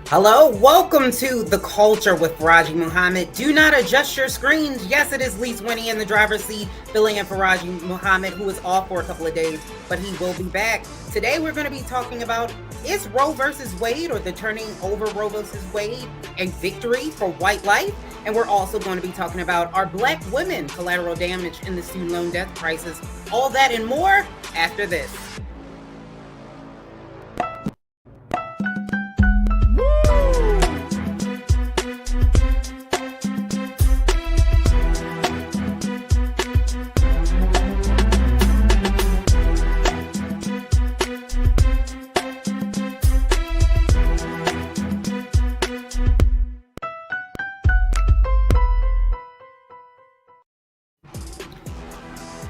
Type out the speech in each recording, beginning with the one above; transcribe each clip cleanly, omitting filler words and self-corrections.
Hello, welcome to The Culture with Farajii Muhammad. Do not adjust your screens. Yes, it is Lise Winnie in the driver's seat, filling in Farajii Muhammad, who is off for a couple of days, but he will be back. Today, we're going to be talking about, is Roe versus Wade, or the turning over Roe versus Wade, a victory for white life? And we're also going to be talking about, are Black women collateral damage in the student loan death crisis? All that and more after this.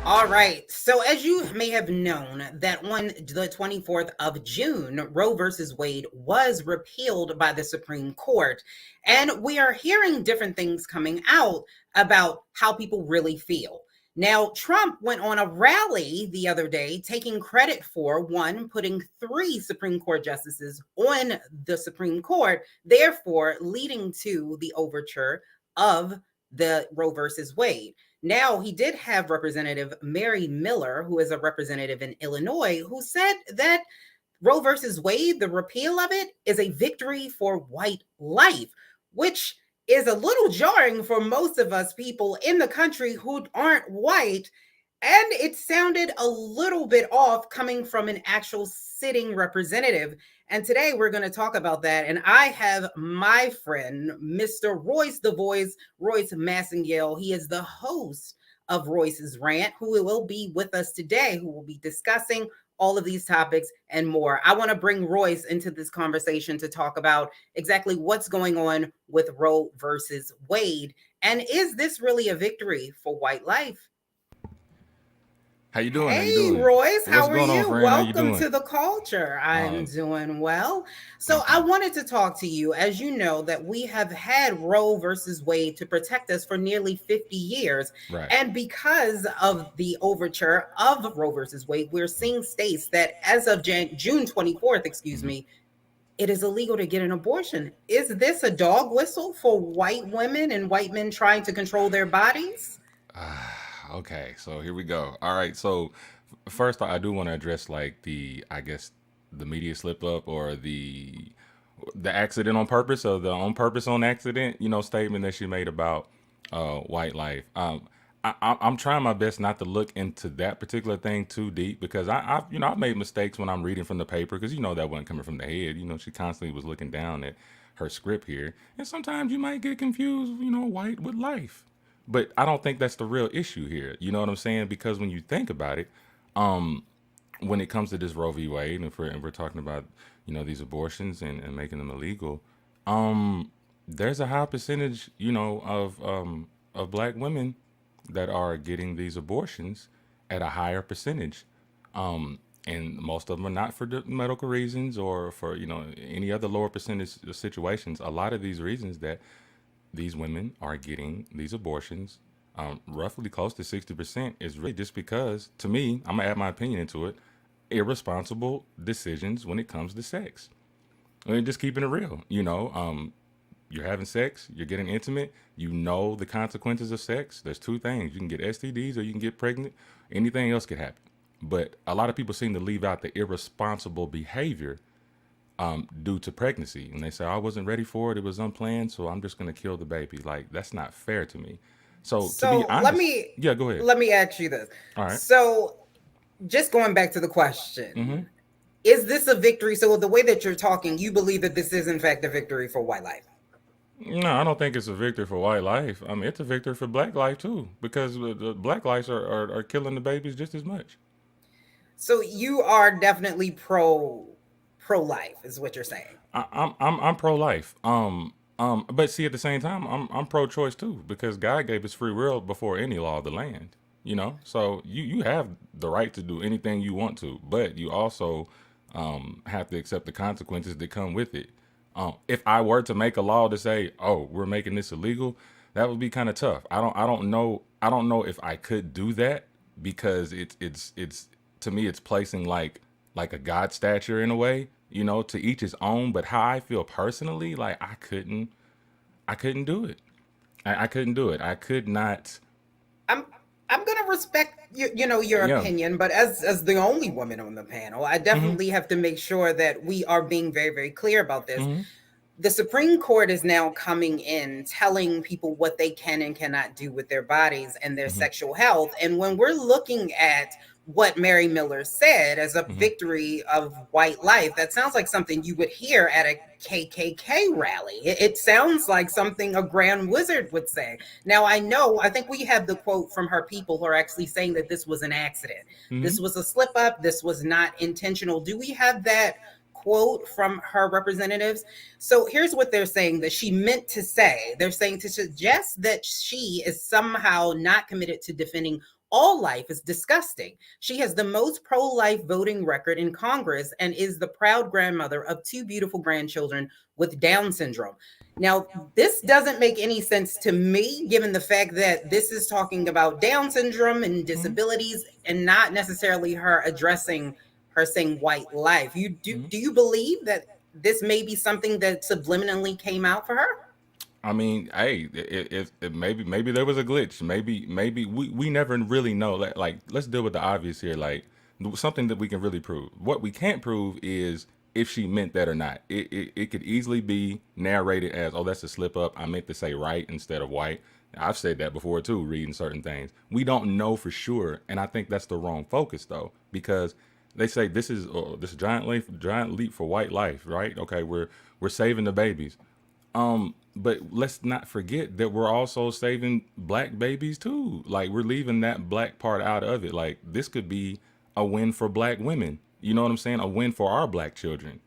All right. So, as you may have known, that on the 24th of June, Roe versus Wade was repealed by the Supreme Court. And we are hearing different things coming out about how people really feel. Now, Trump went on a rally the other day taking credit for, one, putting three Supreme Court justices on the Supreme Court, therefore leading to the overture of the Roe versus Wade. Now, he did have Representative Mary Miller, who is a representative in Illinois, who said that Roe versus Wade, the repeal of it, is a victory for white life, which is a little jarring for most of us people in the country who aren't white. And it sounded a little bit off coming from an actual sitting representative. And today we're going to talk about that. And I have my friend, Mr. Royce the Voice, Royce Massengale. He is the host of Royce's Rant, who will be with us today, who will be discussing all of these topics and more. I want to bring Royce into this conversation to talk about exactly what's going on with Roe versus Wade. And is this really a victory for white life? How you doing? How you Hey, doing? Royce, how What's are going on, you? friend? How you Welcome doing? to the culture. I'm Uh, doing well. So, thank I you. wanted to talk to you. As you know, that we have had Roe versus Wade to protect us for nearly 50 years. Right. And because of the overture of Roe versus Wade, we're seeing states that as of June 24th, excuse hmm me, it is illegal to get an abortion. Is this a dog whistle for white women and white men trying to control their bodies? Okay, so here we go. All right, so first I do want to address like I guess the media slip up or the accident on purpose or the on purpose on accident, statement that she made about white life. I'm trying my best not to look into that particular thing too deep because I've made mistakes when I'm reading from the paper because that wasn't coming from the head. She constantly was looking down at her script here, and sometimes you might get confused, white with life. But I don't think that's the real issue here. You know what I'm saying? Because when you think about it, when it comes to this Roe v. Wade, and we're talking about these abortions and making them illegal, there's a high percentage of black women that are getting these abortions at a higher percentage, and most of them are not for medical reasons or for any other lower percentage situations. A lot of these reasons that these women are getting these abortions, roughly close to 60%, is really just because, to me, I'm gonna add my opinion into it, irresponsible decisions when it comes to sex. I mean, just keeping it real. You're having sex, you're getting intimate, you know the consequences of sex. There's two things: you can get STDs or you can get pregnant. Anything else could happen. But a lot of people seem to leave out the irresponsible behavior due to pregnancy. And they say, I wasn't ready for it. It was unplanned. So I'm just going to kill the baby. Like, that's not fair to me. So, to be So let honest, me yeah, go ahead. let me ask you this. All right. So just going back to the Mm-hmm. question, is this a victory? So the way that you're talking, you believe that this is in fact a victory for white life. No, I don't think it's a victory for white life. I mean, it's a victory for black life too, because the black lives are killing the babies just as much. So you are definitely pro life, is what you're saying. I'm pro life. But see, at the same time, I'm pro choice too, because God gave us free will before any law of the land. So you have the right to do anything you want to, but you also have to accept the consequences that come with it. If I were to make a law to say, "Oh, we're making this illegal," that would be kind of tough. I don't know if I could do that because it's to me it's placing like a God stature in a way To each his own. But how I feel personally, like I couldn't do it. I couldn't do it. I could not. I'm I'm gonna respect your Yeah. opinion, but as the only woman on the panel, I Mm-hmm. definitely have to make sure that we are being very, very clear about this. Mm-hmm. The Supreme Court is now coming in telling people what they can and cannot do with their bodies and their Mm-hmm. sexual health. And when we're looking at what Mary Miller said as a Mm-hmm. victory of white life, that sounds like something you would hear at a KKK rally. It sounds like something a grand wizard would say. Now, I think we have the quote from her people who are actually saying that this was an accident. Mm-hmm. This was a slip up. This was not intentional. Do we have that quote from her representatives? So here's what they're saying that she meant to say. They're saying to suggest that she is somehow not committed to defending all life is disgusting. She has the most pro life voting record in Congress and is the proud grandmother of two beautiful grandchildren with Down syndrome. Now, this doesn't make any sense to me, given the fact that this is talking about Down syndrome and Mm-hmm. disabilities and not necessarily her addressing her saying white life. You do Mm-hmm. do you believe that this may be something that subliminally came out for her? I mean, hey, maybe there was a glitch. Maybe we never really know. Like, let's deal with the obvious here. Like, something that we can really prove. What we can't prove is if she meant that or not. It could easily be narrated as, oh, that's a slip up. I meant to say right instead of white. I've said that before too, reading certain things. We don't know for sure, and I think that's the wrong focus though, because they say this giant leap for white life, right? Okay, we're saving the babies. But let's not forget that we're also saving black babies too. Like, we're leaving that black part out of it. Like, this could be a win for black women. You know what I'm saying? A win for our black children.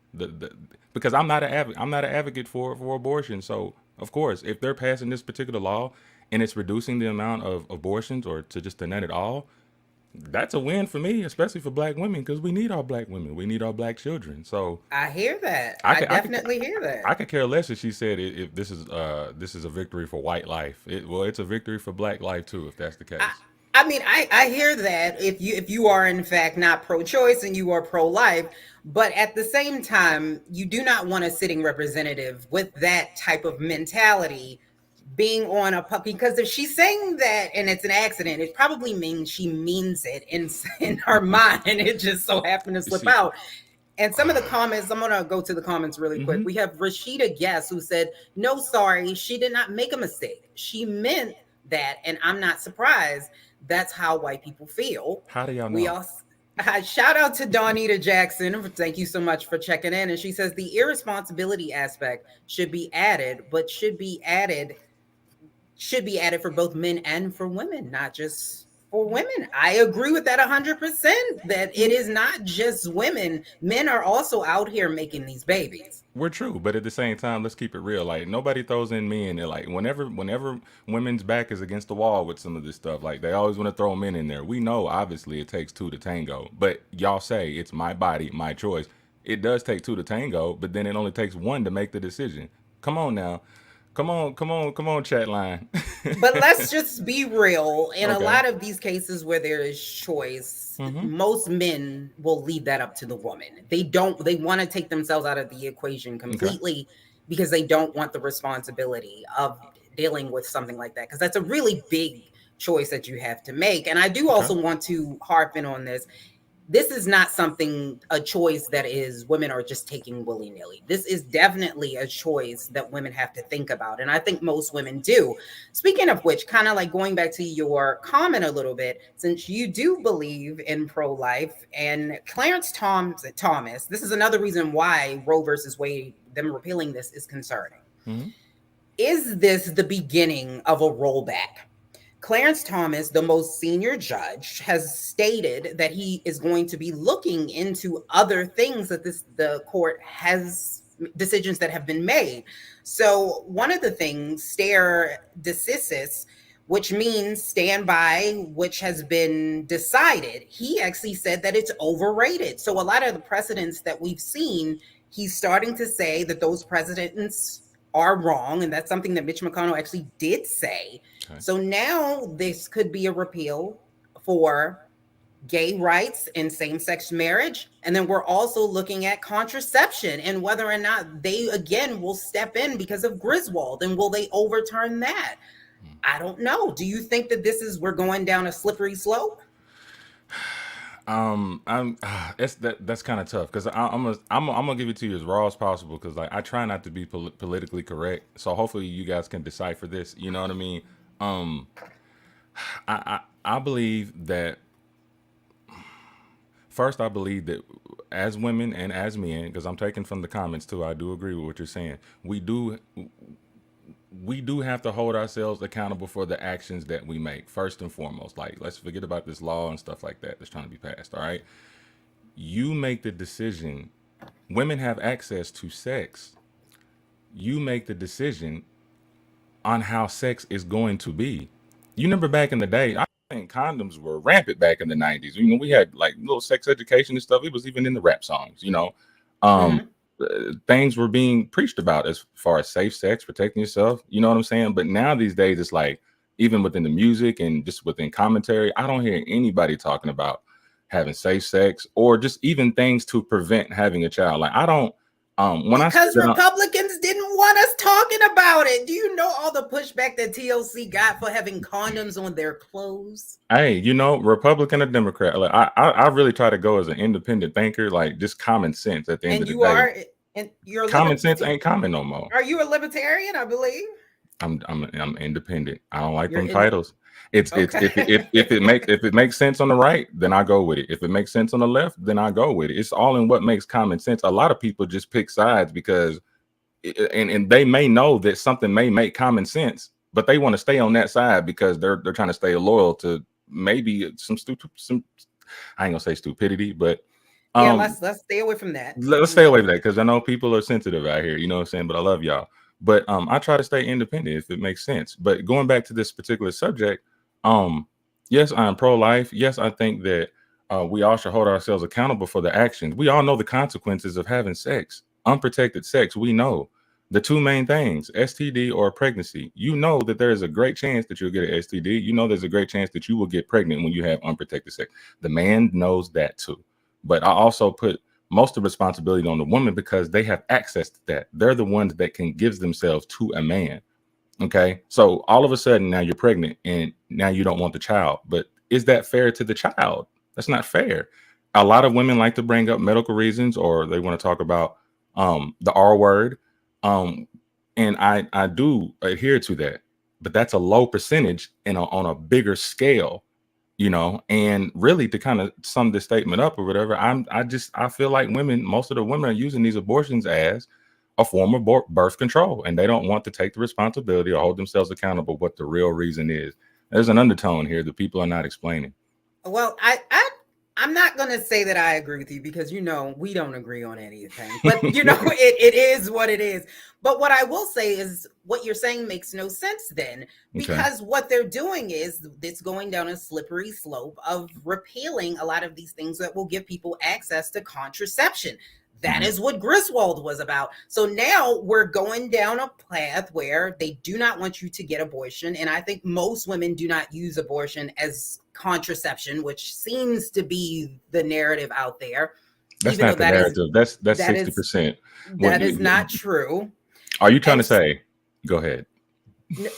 Because I'm not an advocate for abortion. So of course, if they're passing this particular law and it's reducing the amount of abortions or to just to net it all, that's a win for me, especially for black women, because we need our black women, we need our black children. So I hear that. I I could, I could, definitely hear that. I could care less if she said if this is a victory for white life. Well, it's a victory for black life too, if that's the I, case. I mean, I hear that if you are in fact not pro-choice and you are pro-life, but at the same time, you do not want a sitting representative with that type of mentality being on a puppy, because if she's saying that and it's an accident, it probably means she means it in her mind and it just so happened to You slip see, out. And some of the comments, I'm gonna go to the comments really quick. hmm We have Rashida Guess who said, "No, sorry, she did not make a mistake. She meant that, and I'm not surprised. That's how white people feel." how do y'all We know? also shout out to Donita Jackson. Thank you so much for checking in. And she says the irresponsibility aspect should be added for both men and for women, not just for women. I agree with that 100%, that it is not just women. Men are also out here making these babies. We're true, but at the same time, let's keep it real. Like, nobody throws in men. They're like, whenever women's back is against the wall with some of this stuff, like, they always want to throw men in there. We know obviously it takes two to tango, but y'all say it's my body, my choice. It does take two to tango, but then it only takes one to make the decision. Come on now, come on, chat line. But let's just be real. In a Okay. lot of these cases where there is choice, Mm-hmm. most men will leave that up to the woman. They want to take themselves out of the equation Okay. completely because they don't want the responsibility of dealing with something like that. Because that's a really big choice that you have to make. And I do Okay. also want to harp in on this. This is not something, a choice that is women are just taking willy-nilly. This is definitely a choice that women have to think about, and I think most women do. Speaking of which, kind of like going back to your comment a little bit, since you do believe in pro-life, and Thomas, this is another reason why Roe versus Wade, them repealing this, is concerning. Mm-hmm. Is this the beginning of a rollback? Clarence Thomas, the most senior judge, has stated that he is going to be looking into other things that the court has, decisions that have been made. So one of the things, stare decisis, which means stand by, which has been decided. He actually said that it's overrated. So a lot of the precedents that we've seen, he's starting to say that those precedents are wrong, and that's something that Mitch McConnell actually did say. Okay. So now this could be a repeal for gay rights and same-sex marriage, and then we're also looking at contraception and whether or not they again will step in because of Griswold, and will they overturn that? I don't know. Do you think that this is we're going down a slippery slope? I'm it's that's kind of tough because I'm gonna give it to you as raw as possible because like I try not to be politically correct. So hopefully you guys can decipher this. You know what I mean? Um, I believe that first I believe that as women and as men, because I'm taking from the comments too, I do agree with what you're saying. We do have to hold ourselves accountable for the actions that we make first and foremost. Like let's forget about this law and stuff like that that's trying to be passed. All right, you make the decision. Women have access to sex. You make the decision on how sex is going to be. You remember back in the day, I think condoms were rampant back in the 90s. We had like little sex education and stuff. It was even in the rap songs. Um, Hmm. things were being preached about as far as safe sex, protecting yourself. You know what I'm saying? But now these days, it's like even within the music and just within commentary, I don't hear anybody talking about having safe sex or just even things to prevent having a child. Like I don't. When I say Because that, Republicans didn't want us talking about it. Do you know all the pushback that TLC got for having condoms on their clothes? hey, Republican or Democrat, like I really try to go as an independent thinker, like just common sense at the end And of the you day. are, and you're Common liberty. sense ain't common no more. Are you a libertarian? I believe I'm independent. I don't like you're them in. titles. It's Okay. if it makes sense on the right, then I go with it. If it makes sense on the left, then I go with it. It's all in what makes common sense. A lot of people just pick sides because and they may know that something may make common sense, but they want to stay on that side because they're trying to stay loyal to maybe some I ain't gonna say stupidity, but Yeah, um let's stay away from that. let's stay away from that because I know people are sensitive out here, you know what I'm saying? But I love y'all. But I try to stay independent if it makes sense. But going back to this particular subject, um, yes, I'm pro-life. Yes, I think that we all should hold ourselves accountable for the actions. We all know the consequences of having sex, unprotected sex. We know the two main things, STD or pregnancy. You know that there is a great chance that you'll get an STD. You know there's a great chance that you will get pregnant when you have unprotected sex. The man knows that too. But I also put most of the responsibility on the woman because they have access to that. They're the ones that can give themselves to a man. Okay. So all of a sudden now you're pregnant and now you don't want the child. But is that fair to the child? That's not fair. A lot of women like to bring up medical reasons or they want to talk about the R word. Um, and I do adhere to that. But that's a low percentage on a bigger scale, and really to kind of sum this statement up or whatever, I feel like most of the women are using these abortions as a form of birth control, and they don't want to take the responsibility or hold themselves accountable what the real reason is. There's an undertone here that people are not explaining. Well, I'm not going to say that I agree with you because we don't agree on anything. But it is what it is. But what I will say is what you're saying makes no sense then, Okay. because what they're doing is it's going down a slippery slope of repealing a lot of these things that will give people access to contraception. That Hmm. is what Griswold was about. So now we're going down a path where they do not want you to get abortion. And I think most women do not use abortion as contraception, which seems to be the narrative out there, That's even though not the narrative. That's that sixty is percent. What that is not true. are you trying to And say? Go ahead.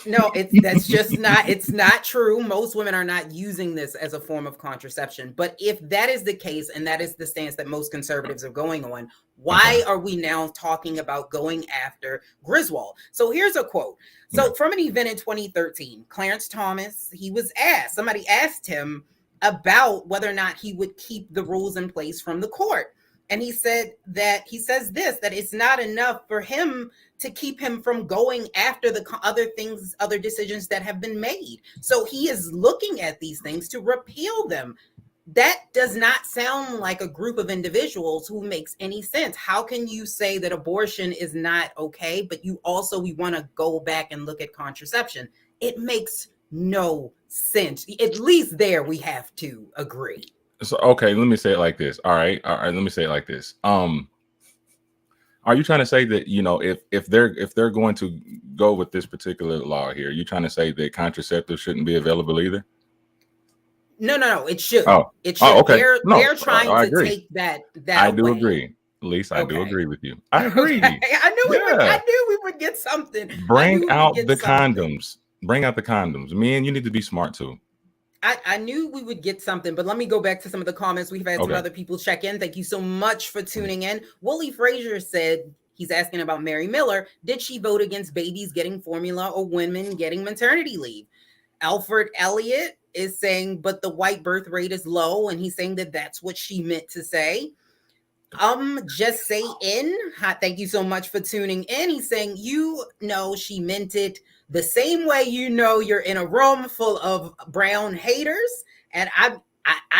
no, it's not true. Most women are not using this as a form of contraception. But if that is the case, and that is the stance that most conservatives are going on, Okay. why are we now talking about going after Griswold? So here's a quote. Yeah. So from an event in 2013, Clarence Thomas, somebody asked him about whether or not he would keep the rules in place from the court. And he says this, that it's not enough for him to keep him from going after the other decisions that have been made. So he is looking at these things to repeal them. That does not sound like a group of individuals who makes any sense. How can you say that abortion is not okay, but we want to go back and look at contraception? It makes no sense. At least there we have to agree. So okay, let me say it like this. All right. Let me say it like this. Are you trying to say that if they're going to go with this particular law here, you trying to say that contraceptives shouldn't be available either? No. It should. Oh, It oh, should. okay. No, They're trying I to agree. take that I do away. agree. At least I do Okay. agree with you. I Okay. agree. I knew we would. Yeah. I knew we would get something. I Bring knew we would out get the something. condoms. Bring out the condoms. Men, you need to be smart too. I knew we would get something, but let me go back to some of the comments. We've had some Okay. other people check in. Thank you so much for tuning in. Wooly Frazier said he's asking about Mary Miller. Did she vote against babies getting formula or women getting maternity leave? Alfred Elliott is saying, but the white birth rate is low, and he's saying that that's what she meant to say. Just say in. Hi, thank you so much for tuning in. He's saying, you know, she meant it the same way you know you're in a room full of brown haters. And I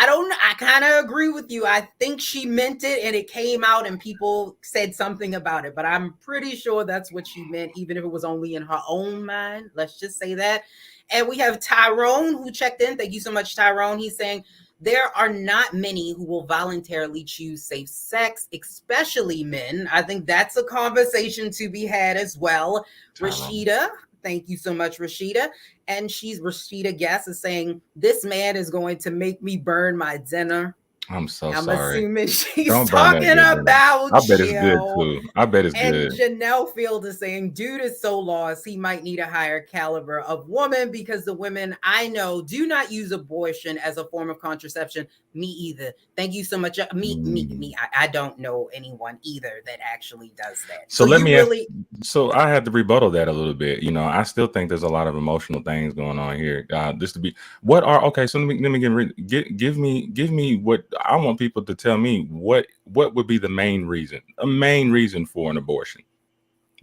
don't, I kind of agree with you. I think she meant it and it came out and people said something about it, but I'm pretty sure that's what she meant, even if it was only in her own mind. Let's just say that. And we have Tyrone who checked in. Thank you so much, Tyrone. He's saying, there are not many who will voluntarily choose safe sex, especially men. I think that's a conversation to be had as well. Tyrone. Rashida, thank you so much, Rashida. And Rashida Guess is saying, this man is going to make me burn my dinner. I'm so I'm sorry. assuming she's Don't burn that talking good dinner. about I bet it's good chill. too. I bet it's And good. Janelle Field is saying, dude is so lost, he might need a higher caliber of woman because the women I know do not use abortion as a form of contraception. Me either. Thank you so much. Me. I don't know anyone either that actually does that. So So let you me ask. really, So I had to rebuttal that a little bit. You know, I still think there's a lot of emotional things going on here. Just to be, what are okay? So give me what I want people to tell me. What would be the main reason? A main reason for an abortion?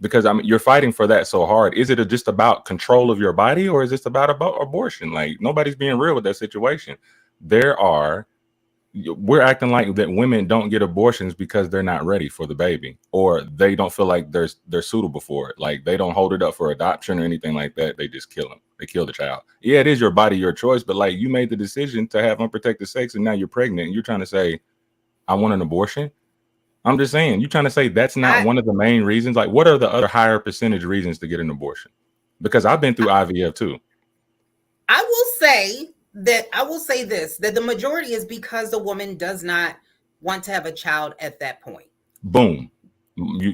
Because I mean, you're fighting for that so hard. Is it just about control of your body, or is this about abortion? Like nobody's being real with that situation. There are we're acting like that women don't get abortions because they're not ready for the baby or they don't feel like they're suitable for it. Like they don't hold it up for adoption or anything like that. They just kill them. They kill the child. Yeah, it is your body, your choice, but like you made the decision to have unprotected sex and now you're pregnant and you're trying to say, I want an abortion. I'm just saying, you're trying to say that's not I one of the main reasons. Like, what are the other higher percentage reasons to get an abortion? Because I've been through IVF too. I will say this, that the majority is because the woman does not want to have a child at that point. Boom.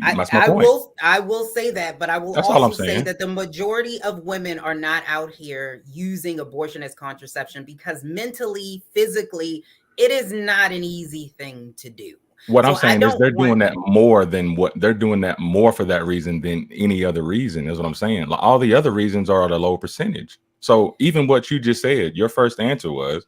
I, That's my I point. will I will say that, but I will That's all I'm also say saying. that the majority of women are not out here using abortion as contraception because mentally, physically, it is not an easy thing to do. What I'm So I saying is don't they're want doing that more than what they're doing that more for that reason than any other reason, is what I'm saying. Like all the other reasons are at a low percentage. So even what you just said, your first answer was,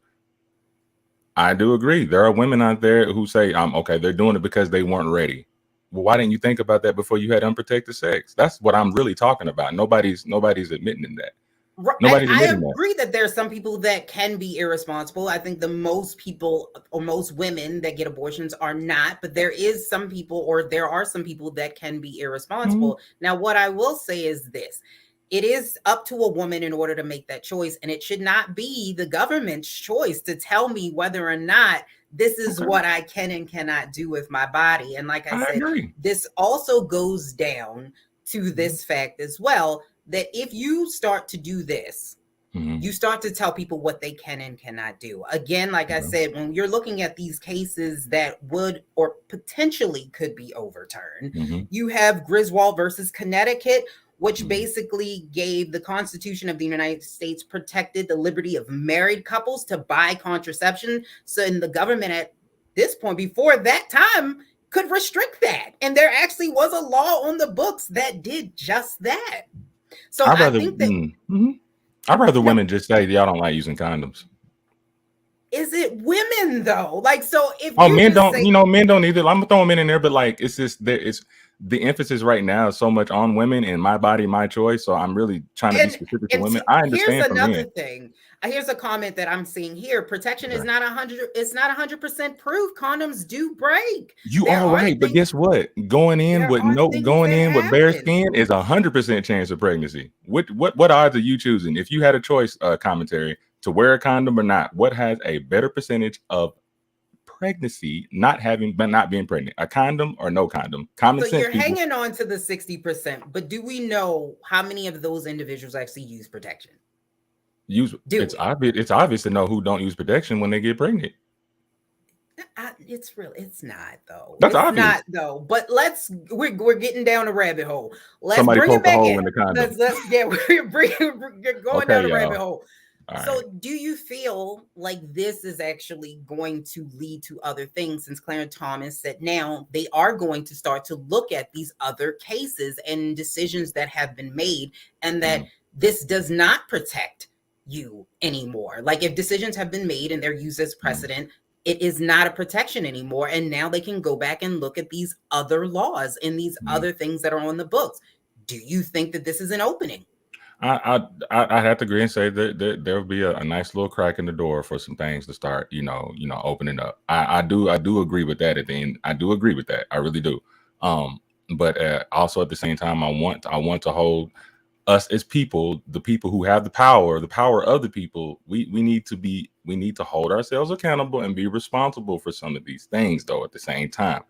I do agree. There are women out there who say, okay, they're doing it because they weren't ready. Well, why didn't you think about that before you had unprotected sex? That's what I'm really talking about. Nobody's admitting that. and Nobody's I admitting that. agree that there are some people that can be irresponsible. I think the most people or most women that get abortions are not, but there is some people or there are some people that can be Mhm. irresponsible. Now, what I will say is this. It is up to a woman in order to make that choice, and it should not be the government's choice to tell me whether or not this is Okay, what I can and cannot do with my body. And like I I said, agree. this also goes down to Mhm. this fact as well, that if you start to do this, Mhm. you start to tell people what they can and cannot do. Again, like I Okay. said, when you're looking at these cases that would or potentially could be overturned, Mhm. you have Griswold versus Connecticut, which Mhm. basically gave the Constitution of the United States protected the liberty of married couples to buy contraception. So, in the government at this point, before that time, could restrict that. And there actually was a law on the books that did just that. So I'd I rather think that I'd rather no, women just say y'all don't like using condoms. is it women though? Like, so if Oh, you men just don't, say, men don't either. I'm throwing men in there, but like it's just there. It's the emphasis right now is so much on women and my body, my choice. So I'm really trying to be and specific to and women. see, I here's understand for another men. thing. Here's a comment that I'm seeing here. Protection is Okay. not 100. It's not 100% proof. Condoms do break. You There are are right, but things. guess what? There are things Going that in with bare happen. skin is 100% chance of pregnancy. What odds are you choosing? If you had a choice, commentary to wear a condom or not, what has a better percentage of pregnancy not being pregnant? A condom or no condom? Common So sense, you're people. hanging on to the 60%, but do we know how many of those individuals actually use protection? use Do it's we? obvious. It's obvious to know who don't use protection when they get pregnant. It's real. It's not though. That's It's obvious. not though. But we're getting down a rabbit hole. Let's Somebody bring it poked a back hole in. in the condom. Let's yeah. We're going down Okay, a rabbit y'all. hole. All So, right. do you feel like this is actually going to lead to other things? Since Clarence Thomas said now they are going to start to look at these other cases and decisions that have been made, and that Mhm. this does not protect you anymore. Like if decisions have been made and they're used as Mhm. precedent, it is not a protection anymore. And now they can go back and look at these other laws and these Mhm. other things that are on the books. Do you think that this is an opening? I have to agree and say that there will be a nice little crack in the door for some things to start, opening up. I do agree with that at the end. I do agree with that. I really do. Um, but also at the same time, I want to hold us as people, the people who have the power of the people. We need to hold ourselves accountable and be responsible for some of these things, though. At the same time,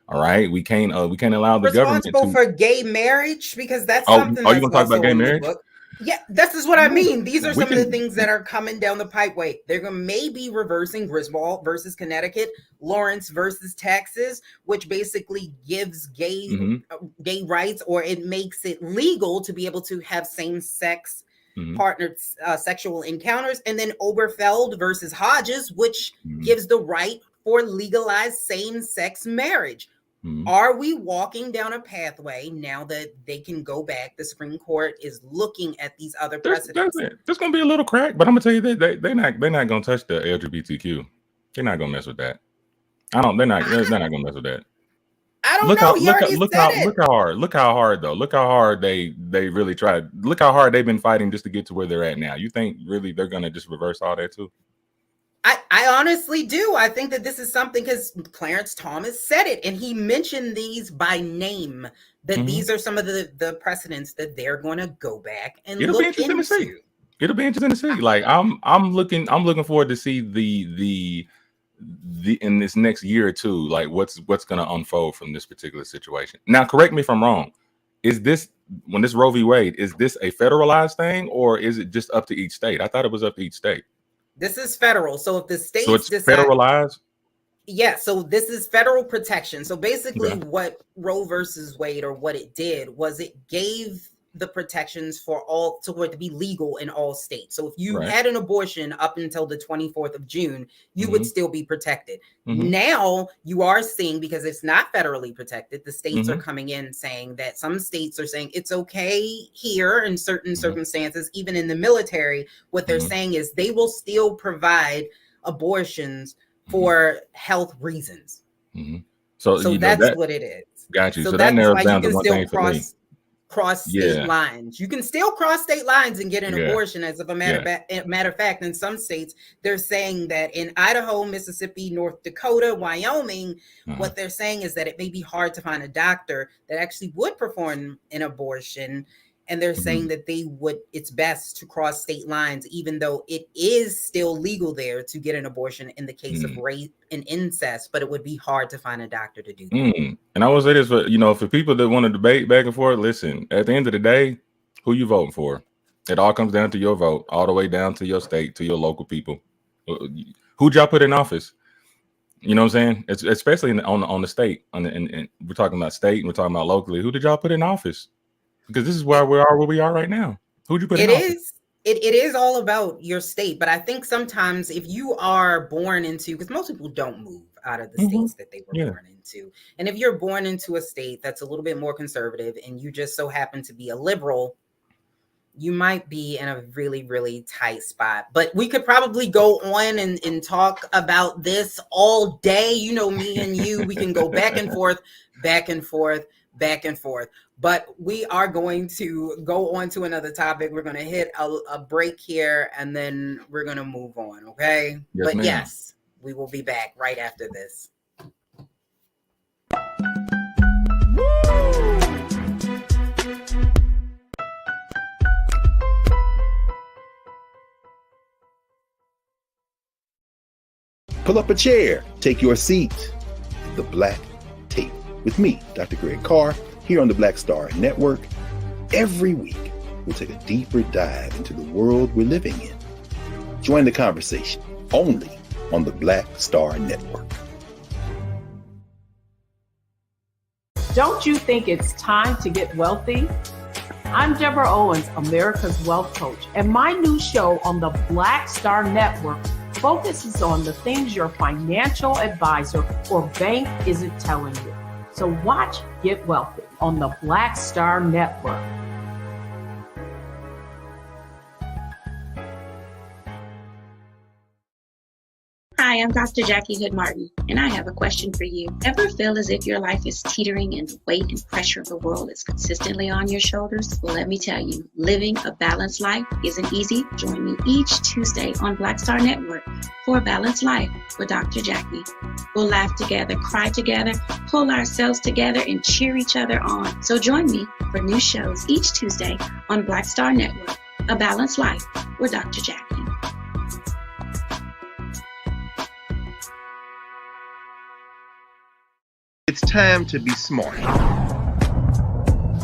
all right, we can't allow the government Responsible to. for gay marriage, because that's Oh, something you that's want to talk about also gay on the marriage? book. Yeah, this is what I Yeah, mean. These are we some of the can. things that are coming down the pipeway. They're going to maybe reversing Griswold versus Connecticut, Lawrence versus Texas, which basically gives Hmm. gay rights, or it makes it legal to be able to have same sex Hmm. partnered sexual encounters, and then Oberfeld versus Hodges, which Hmm. gives the right for legalized same sex marriage. Hmm. Are we walking down a pathway now that they can go back? The Supreme Court is looking at these other precedents. There's gonna be a little crack, but I'm gonna tell you that they're not gonna touch the LGBTQ. They're not gonna mess with that. I don't. They're not gonna mess with that. I don't Look know. how He look how already look said how it. look how hard though. Look how hard they really tried. Look how hard they've been fighting just to get to where they're at now. You think really they're gonna just reverse all that too? I honestly do. I think that this is something, because Clarence Thomas said it and he mentioned these by name, that Hmm. these are some of the precedents that they're going to go back and It'll be look interesting to see. into. It'll be interesting to see. Like I'm looking forward to see the in this next year or two, like what's going to unfold from this particular situation. Now, correct me if I'm wrong. Is this when this Roe v. Wade, is this a federalized thing or is it just up to each state? I thought it was up to each state. This is federal. So if the So states it's decide, federalized. yeah, so this is federal protection. So basically, Okay. what Roe versus Wade, or what it did, was it gave the protections for all, for it to be legal in all states. So if you Right. had an abortion up until the 24th of June, you would Mm-hmm. still be protected. Mm-hmm. Now you are seeing, because it's not federally protected, the states are Mm-hmm. coming in saying that some states are saying it's okay here in certain Mm-hmm. circumstances, even in the military. What they're Mm-hmm. saying is they will still provide abortions Mm-hmm. for health reasons. Mm-hmm. So So that's that what it is. got you. So So that that's narrows why you down to can one still thing for me. cross state Yeah. lines. You can still cross state lines and get an Yeah. abortion. As of a Yeah. matter of fact, in some states, they're saying that in Idaho, Mississippi, North Dakota, Wyoming, Uh-huh. what they're saying is that it may be hard to find a doctor that actually would perform an abortion. And they're Mm-hmm. saying that it's best to cross state lines, even though it is still legal there to get an abortion in the case of Mm-hmm. rape and incest, but it would be hard to find a doctor to do that. And I will say this, for people that want to debate back and forth, listen, at the end of the day, who you voting for? It all comes down to your vote, all the way down to your state, to your local people. Who'd y'all put in office? You know what I'm saying? It's especially on the state. And we're talking about state and we're talking about locally. Who did y'all put in office? Because this is where we are right now. Who'd you put in It office? is. It is all about your state, but I think sometimes if you are born into, because most people don't move out of the Mm-hmm. states that they were Yeah. born into, and if you're born into a state that's a little bit more conservative and you just so happen to be a liberal, you might be in a really, really tight spot. But we could probably go on and talk about this all day. You know, me and you, we can go back and forth, back and forth, back and forth. But we are going to go on to another topic. We're going to hit a break here and then we're going to move on. Okay. Yes, But ma'am. yes, we will be back right after this. Pull up a chair, take your seat. The Black Tape with me, Dr. Greg Carr, here on the Black Star Network. Every week, we'll take a deeper dive into the world we're living in Join the conversation only on the Black Star Network. Don't you think it's time to get wealthy? I'm Deborah Owens, America's Wealth Coach, and my new show on the Black Star Network focuses on the things your financial advisor or bank isn't telling you. So watch Get Wealthy on the Black Star Network. Hi, I'm Dr. Jackie Hood Martin, and I have a question for you. Ever feel as if your life is teetering and the weight and pressure of the world is consistently on your shoulders? Well, let me tell you, living a balanced life isn't easy. Join me each Tuesday on Black Star Network for A Balanced Life with Dr. Jackie. We'll laugh together, cry together, pull ourselves together, and cheer each other on. So join me for new shows each Tuesday on Black Star Network, A Balanced Life with Dr. Jackie. It's time to be smart.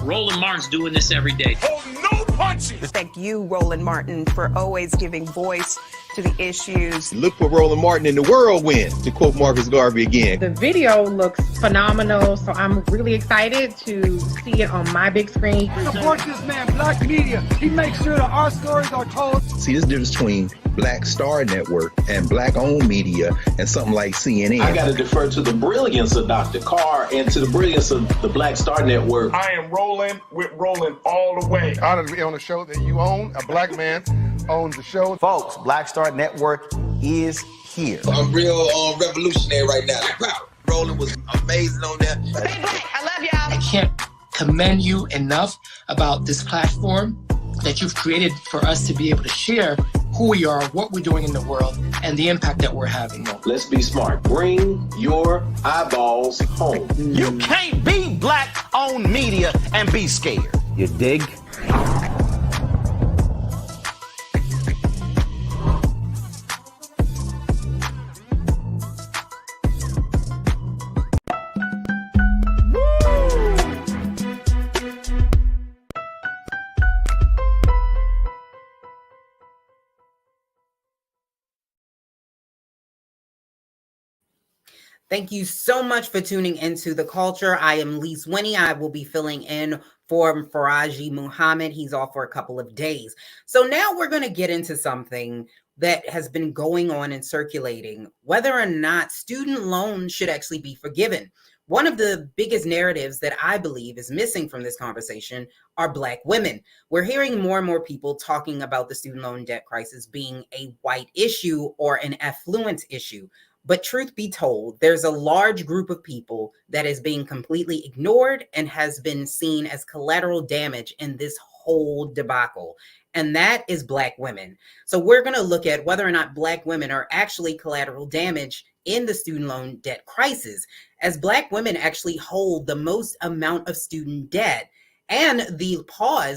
Roland Martin's doing this every day. Oh, no punches! Thank you, Roland Martin, for always giving voice to the issues. Look for Roland Martin in the whirlwind, to quote Marcus Garvey again. The video looks phenomenal, so I'm really excited to see it on my big screen. Support this man, Black Media. He makes sure that our stories are told. See, there's a difference between Black Star Network and Black-owned media and something like CNN. I got to defer to the brilliance of Dr. Carr and to the brilliance of the Black Star Network. I am rolling with Roland all the way. Honored to be on a show that you own. A black man owns the show. Folks, Black Star Network is here. I'm real revolutionary right now. Roland was amazing on there. Stay black. I love y'all. I can't commend you enough about this platform that you've created for us to be able to share who we are, what we're doing in the world, and the impact that we're having. Let's be smart. Bring your eyeballs home. You can't be Black-owned media and be scared. You dig? Thank you so much for tuning into The Culture. I am Lise Winnie. I will be filling in for Farajii Muhammad. He's off for a couple of days. So now we're going to get into something that has been going on and circulating, whether or not student loans should actually be forgiven. One of the biggest narratives that I believe is missing from this conversation are Black women. We're hearing more and more people talking about the student loan debt crisis being a white issue or an affluent issue. But truth be told, there's a large group of people that is being completely ignored and has been seen as collateral damage in this whole debacle. And that is Black women. So we're going to look at whether or not Black women are actually collateral damage in the student loan debt crisis, as Black women actually hold the most amount of student debt. And the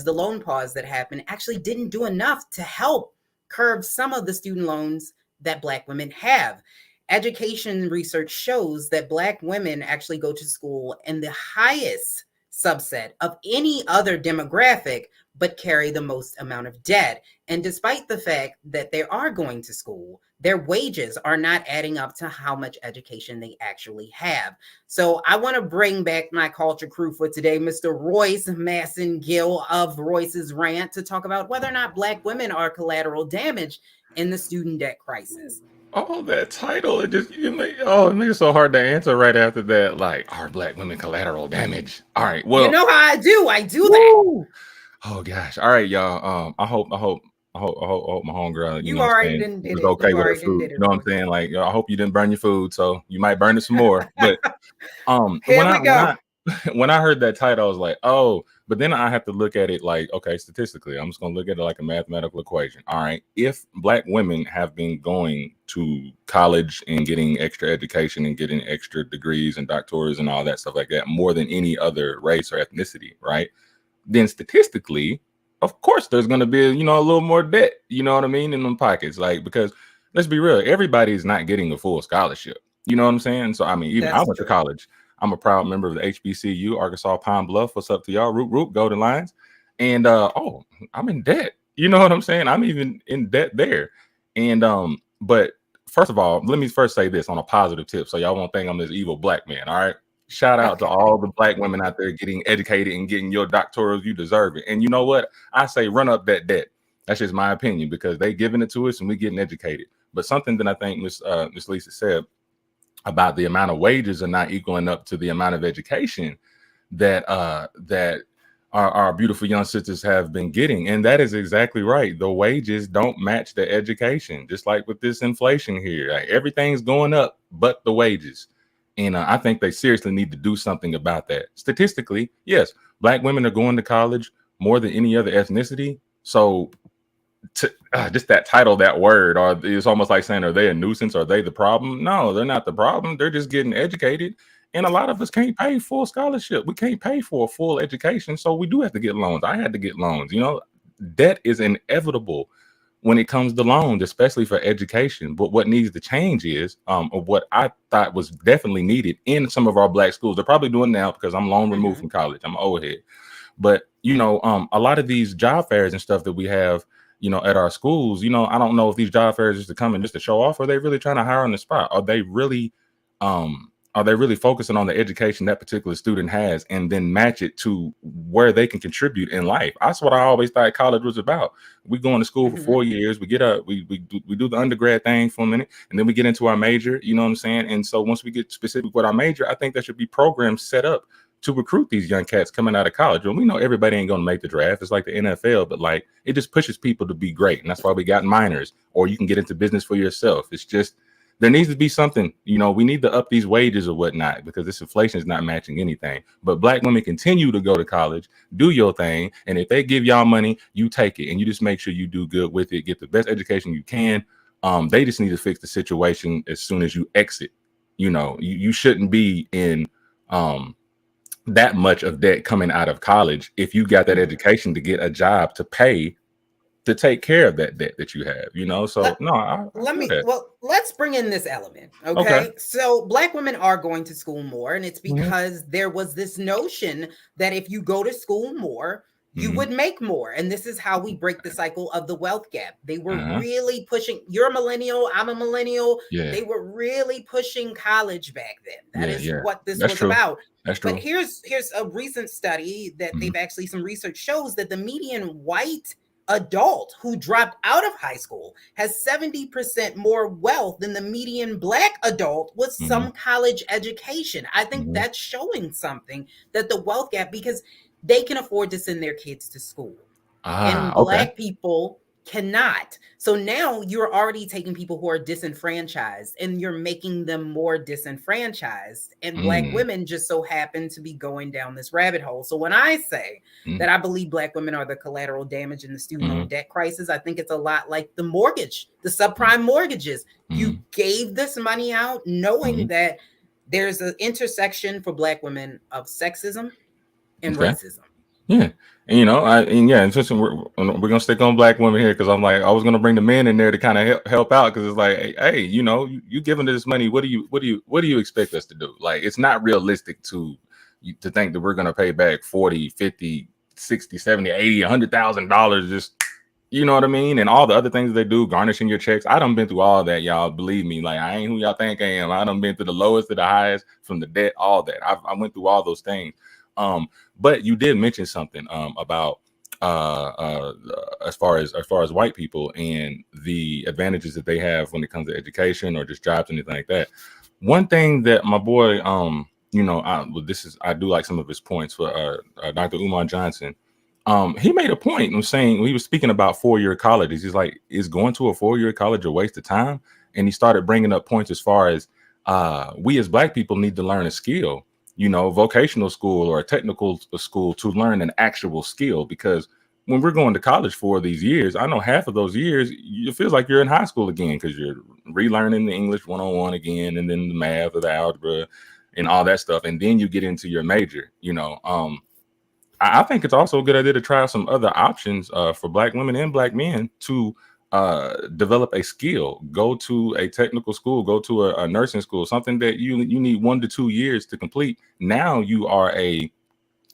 loan pause that happened actually didn't do enough to help curb some of the student loans that Black women have. Education research shows that Black women actually go to school in the highest subset of any other demographic, but carry the most amount of debt. And despite the fact that they are going to school, their wages are not adding up to how much education they actually have. So I want to bring back my culture crew for today, Mr. Royce Masson-Gill of Royce's Rant, to talk about whether or not Black women are collateral damage in the student debt crisis. Oh, that title, it makes it so hard to answer right after that. Like, are Black women collateral damage? All right, well, you know how I do that. Oh gosh. All right, y'all. I hope my homegirl, you already didn't did was it. okay with her food. You know what I'm saying? Like, I hope you didn't burn your food, so you might burn it some more. But when I heard that title, I was like, oh, but then I have to look at it like, okay, statistically, I'm just going to look at it like a mathematical equation. All right. If Black women have been going to college and getting extra education and getting extra degrees and doctorates and all that stuff like that, more than any other race or ethnicity, right? Then statistically, of course, there's going to be, a little more debt, you know what I mean, in them pockets. Like, because let's be real, everybody's not getting a full scholarship. You know what I'm saying? So, I mean, even I went to college. I'm a proud member of the HBCU, Arkansas Pine Bluff. What's up to y'all? Root, Golden Lions. And, I'm in debt. You know what I'm saying? I'm even in debt there. And but first of all, let me first say this on a positive tip, so y'all won't think I'm this evil black man. All right. Shout out to Okay. all the black women out there getting educated and getting your doctorals. You deserve it. And you know what? I say run up that debt. That's just my opinion because they giving it to us and we getting educated. But something that I think Miss Lisa said about the amount of wages are not equaling up to the amount of education that our beautiful young sisters have been getting. And that is exactly right. The wages don't match the education, just like with this inflation here. Like, everything's going up but the wages. And I think they seriously need to do something about that. Statistically, yes, black women are going to college more than any other ethnicity. So just that title, that word, or it's almost like saying, are they a nuisance? Are they the problem? No, they're not the problem. They're just getting educated. And a lot of us can't pay full scholarship. We can't pay for a full education. So we do have to get loans. I had to get loans. Debt is inevitable when it comes to loans, especially for education. But what needs to change is of what I thought was definitely needed in some of our black schools. They're probably doing now because I'm long removed from college. I'm an old head. But, a lot of these job fairs and stuff that we have, at our schools, I don't know if these job fairs just to come in just to show off, or are they really trying to hire on the spot? Are they really focusing on the education that particular student has and then match it to where they can contribute in life? That's what I always thought college was about. We go into school for 4 years, we do the undergrad thing for a minute, and then we get into our major, you know what I'm saying? And so once we get specific with our major, I think there should be programs set up to recruit these young cats coming out of college. And we know everybody ain't going to make the draft. It's like the NFL, but like it just pushes people to be great. And that's why we got minors, or you can get into business for yourself. It's just, there needs to be something, we need to up these wages or whatnot, because this inflation is not matching anything. But black women continue to go to college, do your thing. And if they give y'all money, you take it and you just make sure you do good with it, get the best education you can. They just need to fix the situation as soon as you exit. You shouldn't be in, that much of debt coming out of college if you got that education to get a job to pay to take care of that debt that you have, so let's bring in this element. Okay. So black women are going to school more, and it's because there was this notion that if you go to school more, you would make more. And this is how we break the cycle of the wealth gap. They were really pushing, you're a millennial, I'm a millennial. Yeah. They were really pushing college back then. That is what this That's was true. about. That's true. But here's a recent study that they've actually, some research shows that the median white adult who dropped out of high school has 70% more wealth than the median black adult with some college education. I think that's showing something, that the wealth gap, because they can afford to send their kids to school and black people cannot. So now you're already taking people who are disenfranchised and you're making them more disenfranchised. And black women just so happen to be going down this rabbit hole. So when I say that I believe black women are the collateral damage in the student loan debt crisis, I think it's a lot like the mortgage, the subprime mortgages. You gave this money out knowing that there's an intersection for black women of sexism and racism. Yeah. And and since we're gonna stick on black women here, because I'm like, I was gonna bring the men in there to kind of help out, because it's like, hey, you giving this money, what do you expect us to do? Like, it's not realistic to think that we're gonna pay back 40, 50, 60, 70, 80, $100,000 just, you know what I mean? And all the other things they do, garnishing your checks. I done been through all that, y'all. Believe me, like, I ain't who y'all think I am. I done been through the lowest to the highest, from the debt, all that. I went through all those things. But you did mention something about as far as white people and the advantages that they have when it comes to education or just jobs, anything like that. One thing that my boy, I do like some of his points for Dr. Umar Johnson. He made a point of saying, he was speaking about 4-year colleges. He's like, is going to a 4-year college a waste of time? And he started bringing up points as far as we as black people need to learn a skill, vocational school or a technical school, to learn an actual skill. Because when we're going to college for these years, I know half of those years, it feels like you're in high school again, because you're relearning the English 101 again, and then the math or the algebra and all that stuff. And then you get into your major, I think it's also a good idea to try some other options for black women and black men to develop a skill. Go to a technical school, go to a nursing school, something that you need 1 to 2 years to complete. Now you are a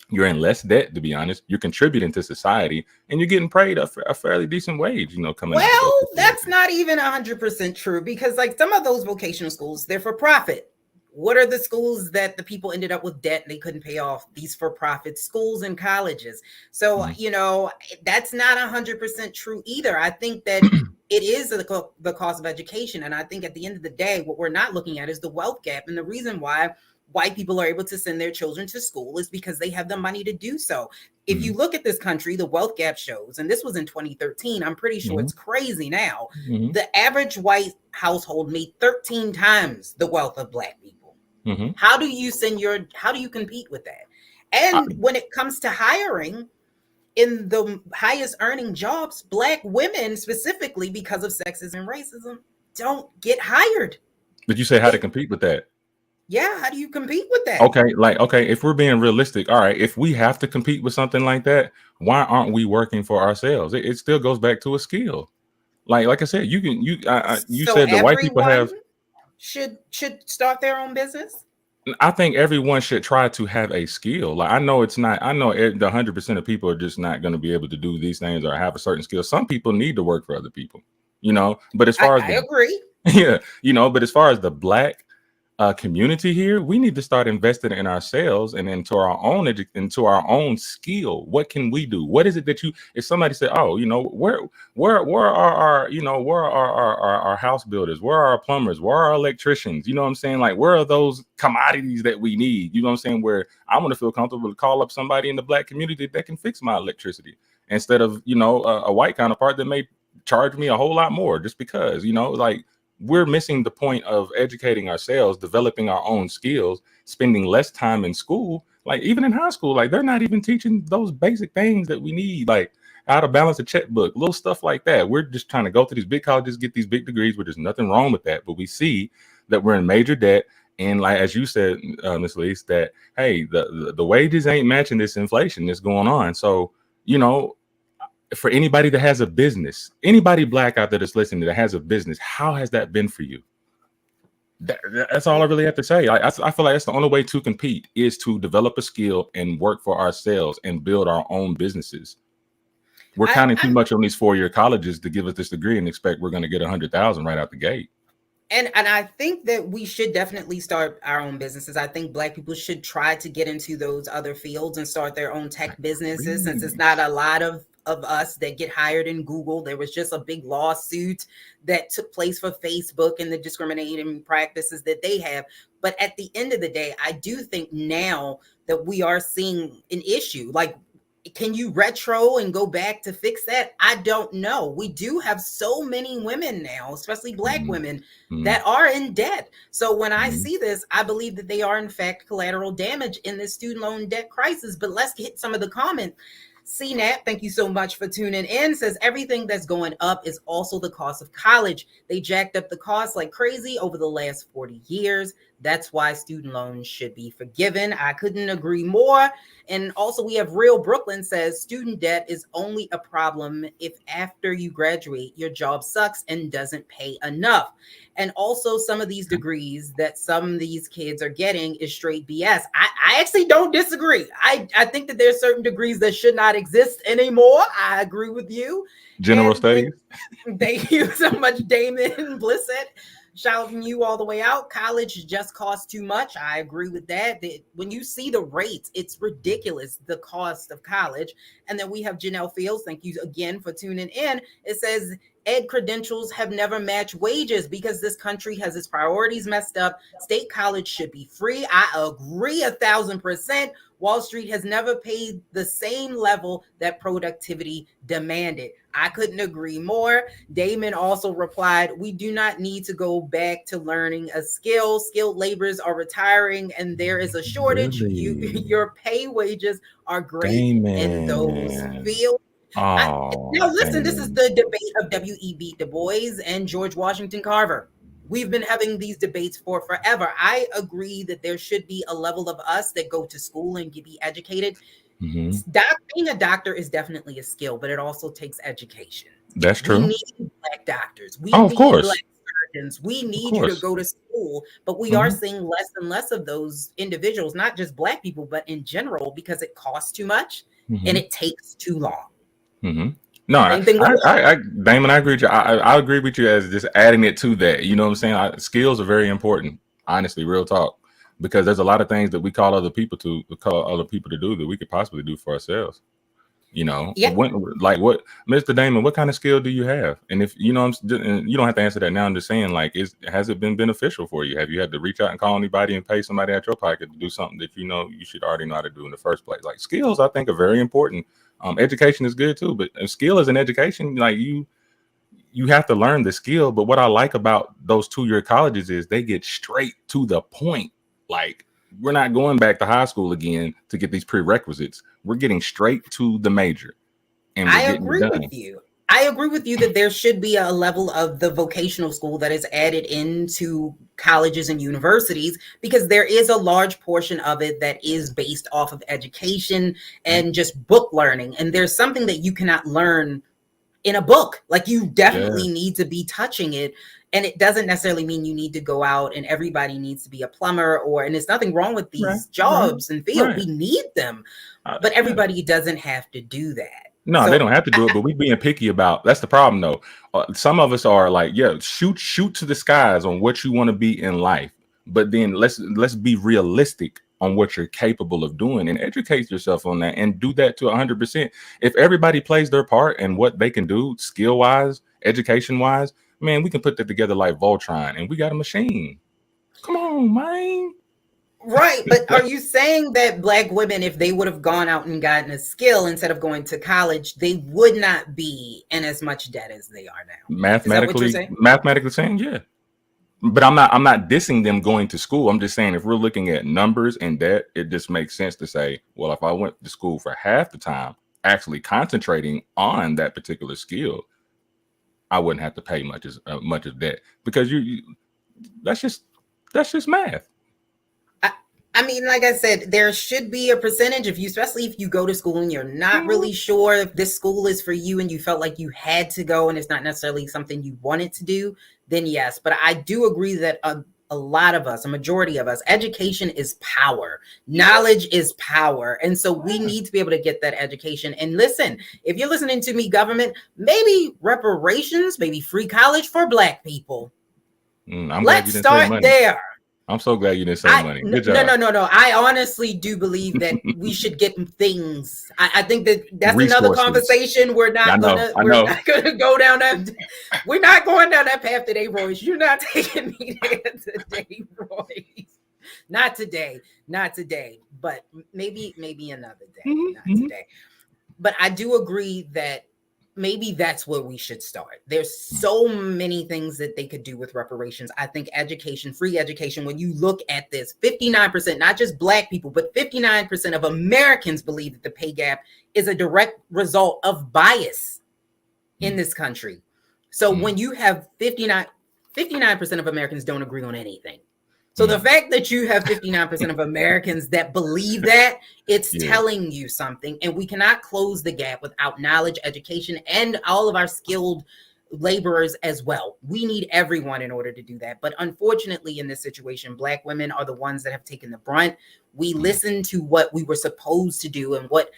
You're in less debt, to be honest. You're contributing to society, and you're getting paid a fairly decent wage, coming out of Well, those that's situations. not even 100% true, because like some of those vocational schools, they're for profit. What are the schools that the people ended up with debt and they couldn't pay off? These for profit schools and colleges. So, that's not 100% true either. I think that it is the cost of education. And I think at the end of the day, what we're not looking at is the wealth gap. And the reason why white people are able to send their children to school is because they have the money to do so. If you look at this country, the wealth gap shows, and this was in 2013, I'm pretty sure it's crazy now. The average white household made 13 times the wealth of Black people. How do you compete with that? And when it comes to hiring, in the highest earning jobs, Black women specifically, because of sexism and racism, don't get hired. But you say how to compete with that? Yeah, how do you compete with that? Okay, if we're being realistic, all right, if we have to compete with something like that, why aren't we working for ourselves? It still goes back to a skill. Like I said, you So said the white people have should start their own business. I think everyone should try to have a skill. Like I know the 100% of people are just not going to be able to do these things or have a certain skill. Some people need to work for other people, but as far as I agree. yeah, but as far as the Black community here, we need to start investing in ourselves and into our own skill. What can we do? What is it that if somebody said, oh, where are our house builders? Where are our plumbers? Where are our electricians? You know what I'm saying? Like, where are those commodities that we need? You know what I'm saying? Where I want to feel comfortable to call up somebody in the Black community that can fix my electricity instead of, a white counterpart that may charge me a whole lot more just because, like, we're missing the point of educating ourselves, developing our own skills, spending less time in school. Like even in high school, like they're not even teaching those basic things that we need, like how to balance a checkbook, little stuff like that. We're just trying to go to these big colleges, get these big degrees, where there's nothing wrong with that. But we see that we're in major debt. And like, as you said, Ms. Lise, that, hey, the wages ain't matching this inflation that's going on. So, for anybody that has a business, anybody Black out there that's listening that has a business, how has that been for you? That's all I really have to say. I feel like that's the only way to compete is to develop a skill and work for ourselves and build our own businesses. We're counting too much on these 4-year colleges to give us this degree and expect we're going to get 100,000 right out the gate. And I think that we should definitely start our own businesses. I think Black people should try to get into those other fields and start their own tech businesses, since it's not a lot of us that get hired in Google. There was just a big lawsuit that took place for Facebook and the discriminating practices that they have. But at the end of the day, I do think now that we are seeing an issue. Like, can you retro and go back to fix that? I don't know. We do have so many women now, especially Black women, that are in debt. So when I see this, I believe that they are in fact collateral damage in this student loan debt crisis. But let's hit some of the comments. CNAP, thank you so much for tuning in, says everything that's going up is also the cost of college. They jacked up the cost like crazy over the last 40 years. That's why student loans should be forgiven. I couldn't agree more. And also we have Real Brooklyn says student debt is only a problem if after you graduate, your job sucks and doesn't pay enough. And also some of these degrees that some of these kids are getting is straight BS. I actually don't disagree. I think that there's certain degrees that should not exist anymore. I agree with you. General studies. Thank you so much, Damon Blissett. Shouting you all the way out. College just costs too much. I agree with that. When you see the rates, it's ridiculous, the cost of college. And then we have Janelle Fields. Thank you again for tuning in. It says, ed credentials have never matched wages because this country has its priorities messed up. State college should be free. I agree 1,000%. Wall Street has never paid the same level that productivity demanded. I couldn't agree more. Damon also replied, we do not need to go back to learning a skill. Skilled laborers are retiring and there is a shortage. Really? Your pay wages are great in those fields. Now listen, this is the debate of W.E.B. Du Bois and George Washington Carver. We've been having these debates for forever. I agree that there should be a level of us that go to school and be educated. Being a doctor is definitely a skill, but it also takes education. That's true. We need Black doctors. We of need course. Black reparations. We Of need you to course. go to school, but we are Hmm. seeing less and less of those individuals, not just Black people, but in general, because it costs too much and Hmm. it takes too long. Hmm. No, Same thing with work. Damon, I agree with you. I agree with you as just adding it to that. You know what I'm saying? Skills are very important. Honestly, real talk, because there's a lot of things that we call other people to do that we could possibly do for ourselves. You know, Yeah. like what, Mr. Damon, what kind of skill do you have? And if you know, and you don't have to answer that now. I'm just saying, like, has it been beneficial for you? Have you had to reach out and call anybody and pay somebody out your pocket to do something that you know you should already know how to do in the first place? Like, skills, I think, are very important. Education is good too, but skill is an education. Like you have to learn the skill. But what I like about those 2-year colleges is they get straight to the point. Like, we're not going back to high school again to get these prerequisites. We're getting straight to the major and we're I getting it agree done. with you. I agree with you that there should be a level of the vocational school that is added into colleges and universities, because there is a large portion of it that is based off of education and just book learning. And there's something that you cannot learn in a book. Like, you definitely Yes. need to be touching it. And it doesn't necessarily mean you need to go out and everybody needs to be a plumber, and there's nothing wrong with these jobs and field. Right. We need them, but Yeah. everybody doesn't have to do that. No, they don't have to do it, but we being picky about. That's the problem, though. Some of us are like, yeah, shoot to the skies on what you want to be in life, but then let's be realistic on what you're capable of doing and educate yourself on that and do that to 100%. If everybody plays their part and what they can do, skill wise, education wise, man, we can put that together like Voltron, and we got a machine. Come on, man. Right, but are you saying that Black women, if they would have gone out and gotten a skill instead of going to college, they would not be in as much debt as they are now? Is that what you're saying? Mathematically saying, yeah. But I'm not dissing them going to school. I'm just saying, if we're looking at numbers and debt, it just makes sense to say, well, if I went to school for half the time, actually concentrating on that particular skill, I wouldn't have to pay much as debt, because that's just math. I mean, like I said, there should be a percentage especially if you go to school and you're not really sure if this school is for you and you felt like you had to go and it's not necessarily something you wanted to do, then yes. But I do agree that a lot of us, a majority of us, education is power. Knowledge is power. And so we need to be able to get that education. And listen, if you're listening to me, government, maybe reparations, maybe free college for Black people. Let's start there. I'm so glad you didn't say money. Good job. No. I honestly do believe that we should get things. I think that's Resources. Another conversation. We're not gonna go down that. We're not going down that path today, Royce. You're not taking me there today, Royce. Not today. But maybe another day. Not today. But I do agree that maybe that's where we should start. There's so many things that they could do with reparations. I think education, free education, when you look at this, 59%, not just Black people, but 59% of Americans believe that the pay gap is a direct result of bias in this country. So when you have 59% of Americans don't agree on anything. So the fact that you have 59% of Americans that believe that, it's telling you something. And we cannot close the gap without knowledge, education, and all of our skilled laborers as well. We need everyone in order to do that. But unfortunately, in this situation, Black women are the ones that have taken the brunt. We listened to what we were supposed to do and what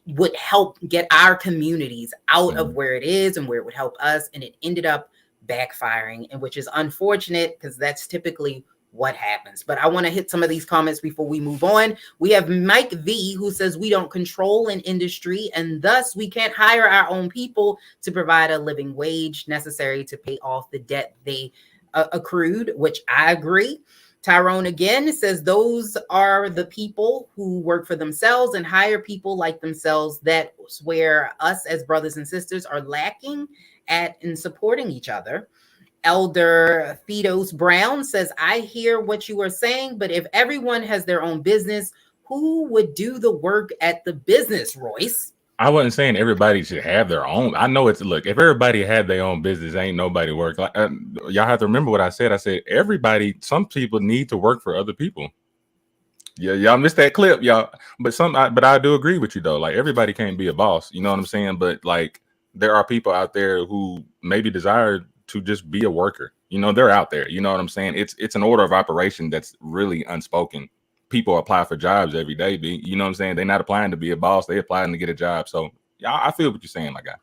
would help get our communities out of where it is and where it would help us. And it ended up backfiring, and which is unfortunate because that's typically what happens. But I want to hit some of these comments before we move on. We have Mike V, who says we don't control an industry and thus we can't hire our own people to provide a living wage necessary to pay off the debt they accrued, which I agree. Tyrone again says those are the people who work for themselves and hire people like themselves. That's where us as brothers and sisters are lacking in supporting each other. Elder Fidos Brown says, I hear what you are saying, but if everyone has their own business, who would do the work at the business, Royce? I wasn't saying everybody should have their own. I know look, if everybody had their own business, ain't nobody work. Like, y'all have to remember what I said. I said, some people need to work for other people. Yeah, y'all missed that clip, y'all. But I do agree with you though. Like, everybody can't be a boss. You know what I'm saying? But like, there are people out there who maybe desire to just be a worker. You know, they're out there. You know what I'm saying? It's an order of operation that's really unspoken. People apply for jobs every day. You know what I'm saying? They're not applying to be a boss. They're applying to get a job. So yeah, I feel what you're saying, my guy.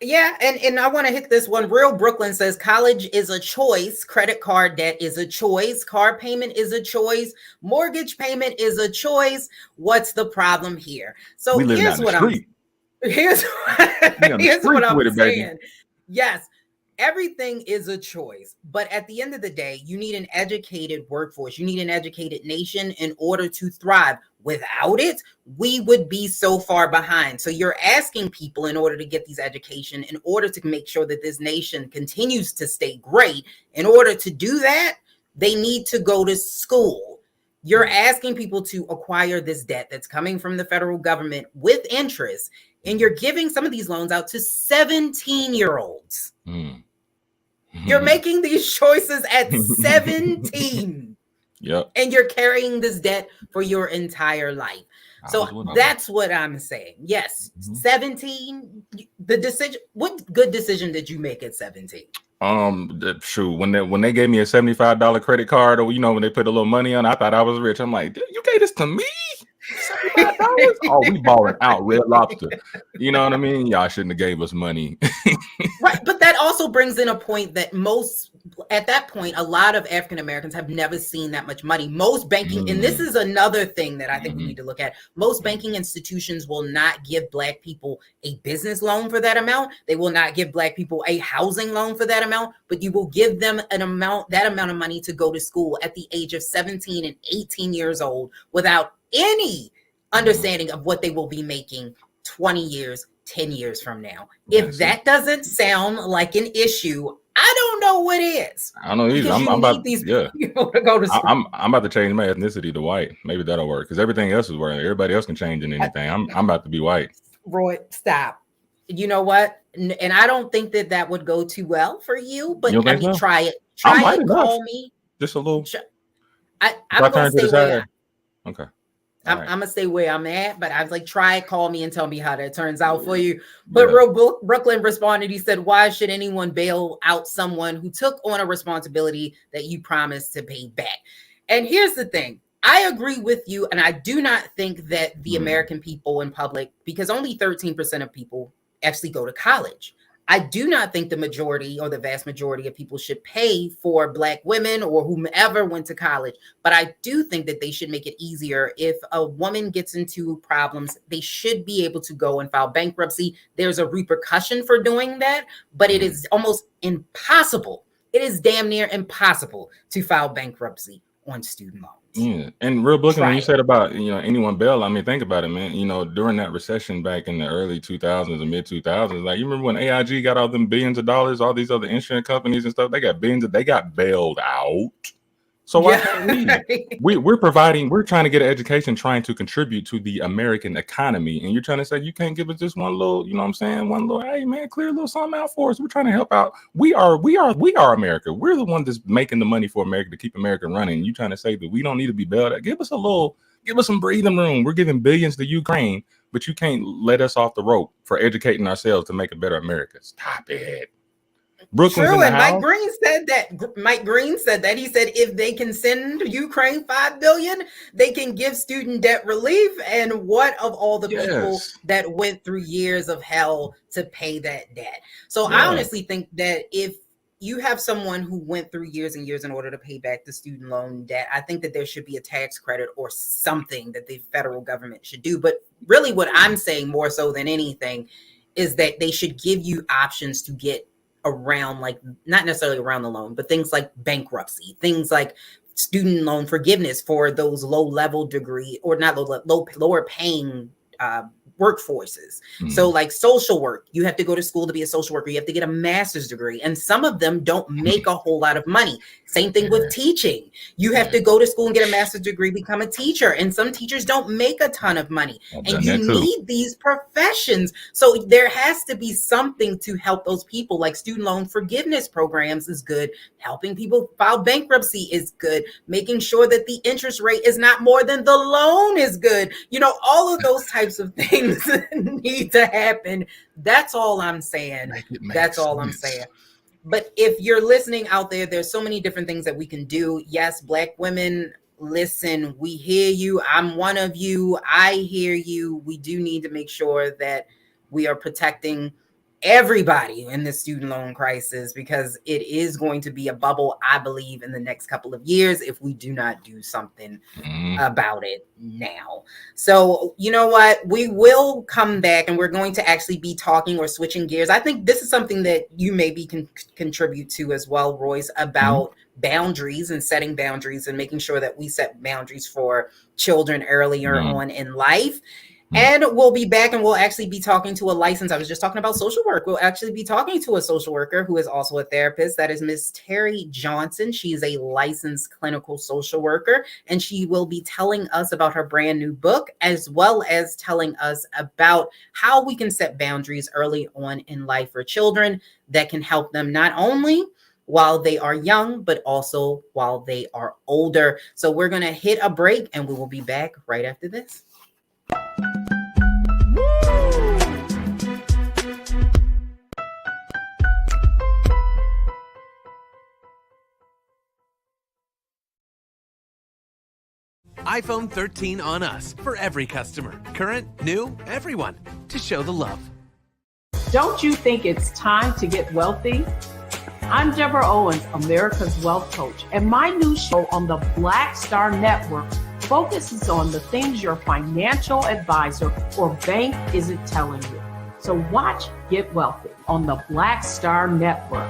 Yeah, and I want to hit this one. Real Brooklyn says college is a choice, credit card debt is a choice, car payment is a choice, mortgage payment is a choice. What's the problem here? So We live here's down the what street. here's Here's what I'm with it, baby. saying. Yes, everything is a choice, but at the end of the day, you need an educated workforce. You need an educated nation in order to thrive. Without it, we would be so far behind. So you're asking people in order to get these education, in order to make sure that this nation continues to stay great. In order to do that, they need to go to school. You're asking people to acquire this debt that's coming from the federal government with interest, and you're giving some of these loans out to 17-year-olds. You're making these choices at 17. Yep. And you're carrying this debt for your entire life. So that's what I'm saying. Yes, 17. The decision. What good decision did you make at 17? Shoot, when they gave me a $75 credit card, or when they put a little money on, I thought I was rich. I'm like, you gave this to me? $75? Oh, we balling out, Red Lobster. You know what I mean? Y'all shouldn't have gave us money. Right, but that also brings in a point that at that point, a lot of African Americans have never seen that much money. Most banking, and this is another thing that I think we need to look at. Most banking institutions will not give Black people a business loan for that amount. They will not give Black people a housing loan for that amount, but you will give them that amount of money to go to school at the age of 17 and 18 years old without any understanding of what they will be making 20 years, 10 years from now. If that doesn't sound like an issue, I don't know what is. I don't know either. I'm about these people to go to school. I'm about to change my ethnicity to white. Maybe that'll work because everything else is wearing. Everybody else can change in anything. I'm about to be white. Roy, stop. You know what? And I don't think that would go too well for you. But I mean, try it. Try it. Call me. Just a little. I'm gonna stay where. Okay. I'm gonna stay where I'm at, but I was like, try it, call me, and tell me how that turns out for you. But Real Brooklyn responded. He said, "Why should anyone bail out someone who took on a responsibility that you promised to pay back?" And here's the thing: I agree with you, and I do not think that the American people in public, because only 13% of people actually go to college. I do not think the majority or the vast majority of people should pay for Black women or whomever went to college. But I do think that they should make it easier. If a woman gets into problems, they should be able to go and file bankruptcy. There's a repercussion for doing that, but it is almost impossible. It is damn near impossible to file bankruptcy on student loans. Yeah, and Real Brooklyn, when you said about anyone bail, I mean, think about it, man. During that recession back in the early 2000s and mid 2000s, like you remember when AIG got all them billions of dollars, all these other insurance companies and stuff, they got they got bailed out. So why can't we're trying to get an education, trying to contribute to the American economy, and you're trying to say you can't give us just one little, hey man, clear a little something out for us. We're trying to help out. We are America. We're the one that's making the money for America to keep America running. You trying to say that we don't need to be bailed out? Give us some breathing room. We're giving billions to Ukraine, but you can't let us off the rope for educating ourselves to make a better America. Stop it. Brooklyn's True, and Mike Green said that. He said if they can send Ukraine $5 billion, they can give student debt relief. And what of all the people that went through years of hell to pay that debt? So I honestly think that if you have someone who went through years and years in order to pay back the student loan debt, I think that there should be a tax credit or something that the federal government should do. But really what I'm saying more so than anything is that they should give you options to get around, like not necessarily around the loan, but things like bankruptcy, things like student loan forgiveness for those low-level degree or not lower paying workforces. So like social work, you have to go to school to be a social worker. You have to get a master's degree. And some of them don't make a whole lot of money. Same thing with teaching. You have to go to school and get a master's degree, become a teacher. And some teachers don't make a ton of money. And you need these professions. So there has to be something to help those people, like student loan forgiveness programs is good. Helping people file bankruptcy is good. Making sure that the interest rate is not more than the loan is good. All of those types of things need to happen. That's all I'm saying. That's all I'm saying. But if you're listening out there, there's so many different things that we can do. Yes, Black women, listen, we hear you. I'm one of you. I hear you. We do need to make sure that we are protecting everybody in the student loan crisis, because it is going to be a bubble, I believe, in the next couple of years if we do not do something about it now. So, you know what? We will come back and we're going to actually be talking or switching gears. I think this is something that you maybe can contribute to as well, Royce, about boundaries and setting boundaries and making sure that we set boundaries for children earlier on in life. And we'll be back and we'll actually be talking to a licensed, I was just talking about social work. We'll actually be talking to a social worker who is also a therapist. That is Miss Terry Johnson. She's a licensed clinical social worker, and she will be telling us about her brand new book, as well as telling us about how we can set boundaries early on in life for children that can help them not only while they are young, but also while they are older. So we're going to hit a break and we will be back right after this. iPhone 13 on us for every customer. Current, new, everyone. To show the love. Don't you think it's time to get wealthy? I'm Deborah Owens, America's Wealth Coach, and my new show on the Black Star Network focuses on the things your financial advisor or bank isn't telling you. So watch Get Wealthy on the Black Star Network.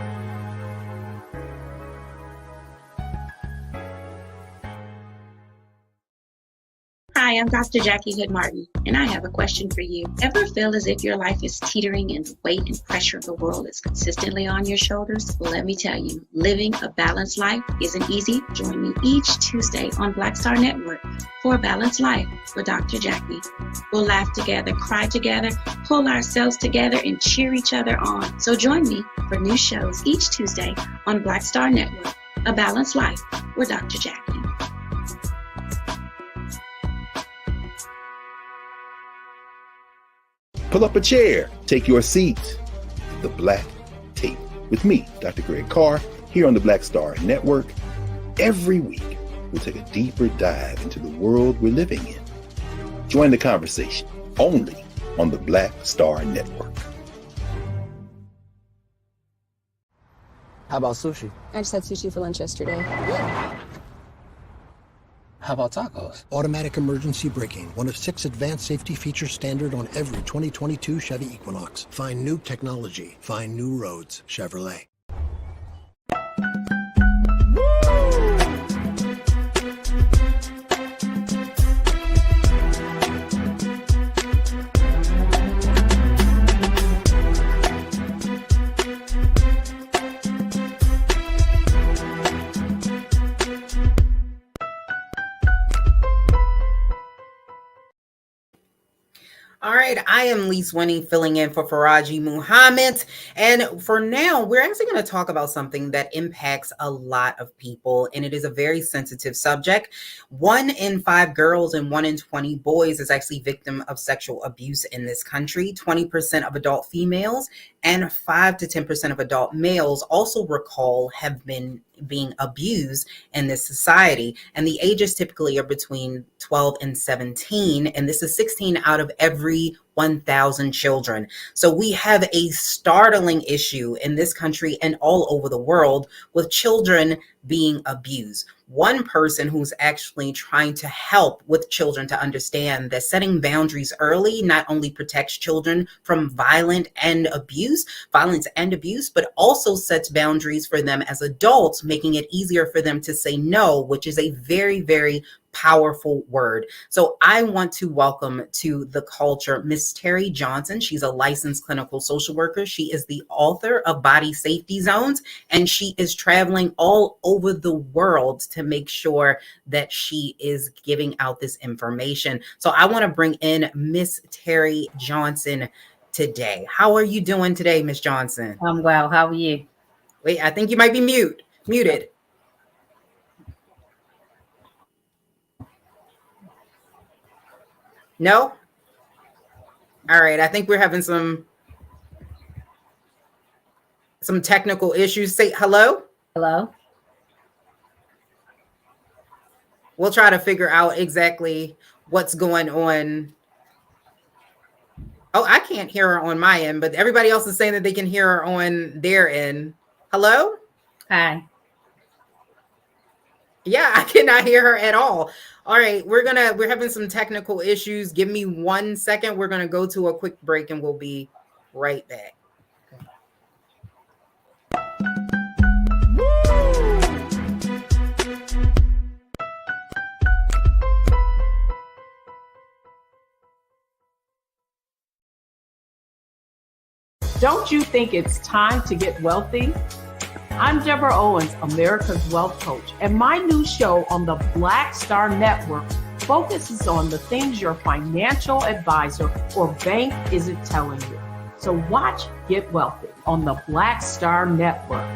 Hi, I'm Dr. Jackie Hood Martin, and I have a question for you. Ever feel as if your life is teetering and the weight and pressure of the world is consistently on your shoulders? Well, let me tell you, living a balanced life isn't easy. Join me each Tuesday on Black Star Network for A Balanced Life with Dr. Jackie. We'll laugh together, cry together, pull ourselves together, and cheer each other on. So join me for new shows each Tuesday on Black Star Network, A Balanced Life with Dr. Jackie. Pull up a chair, take your seat. The Black Tape with me, Dr. Greg Carr, here on the Black Star Network. Every week, we'll take a deeper dive into the world we're living in. Join the conversation only on the Black Star Network. How about sushi? I just had sushi for lunch yesterday. How about tacos? Automatic emergency braking, one of 6 advanced safety features standard on every 2022 Chevy Equinox. Find new technology. Find new roads. Chevrolet. All right, I am Lise Winnie filling in for Farajii Muhammad. And for now, we're actually going to talk about something that impacts a lot of people, and it is a very sensitive subject. 1 in 5 girls and 1 in 20 boys is actually victim of sexual abuse in this country. 20% of adult females and 5 to 10% of adult males also recall have been being abused in this society. And the ages typically are between 12 and 17. And this is 16 out of every 1,000 children. So we have a startling issue in this country and all over the world with children being abused. One person who's actually trying to help with children to understand that setting boundaries early not only protects children from violence and abuse, but also sets boundaries for them as adults, making it easier for them to say no, which is a very, very powerful word. So I want to welcome to the culture Miss Terry Johnson. She's a licensed clinical social worker. She is the author of Body Safety Zones, and she is traveling all over the world to make sure that she is giving out this information. So I want to bring in Miss Terry Johnson today. How are you doing today, Miss Johnson? I'm well. How are you? Wait, I think you might be muted. No? All right. I think we're having some some technical issues. Say hello. Hello. We'll try to figure out exactly what's going on. Oh, I can't hear her on my end, but everybody else is saying that they can hear her on their end. Hello? Hi. Yeah, I cannot hear her at all. All right, we're having some technical issues. Give me 1 second. We're gonna go to a quick break and we'll be right back. Don't you think it's time to get wealthy? I'm Deborah Owens, America's Wealth Coach, and my new show on the Black Star Network focuses on the things your financial advisor or bank isn't telling you. So watch Get Wealthy on the Black Star Network.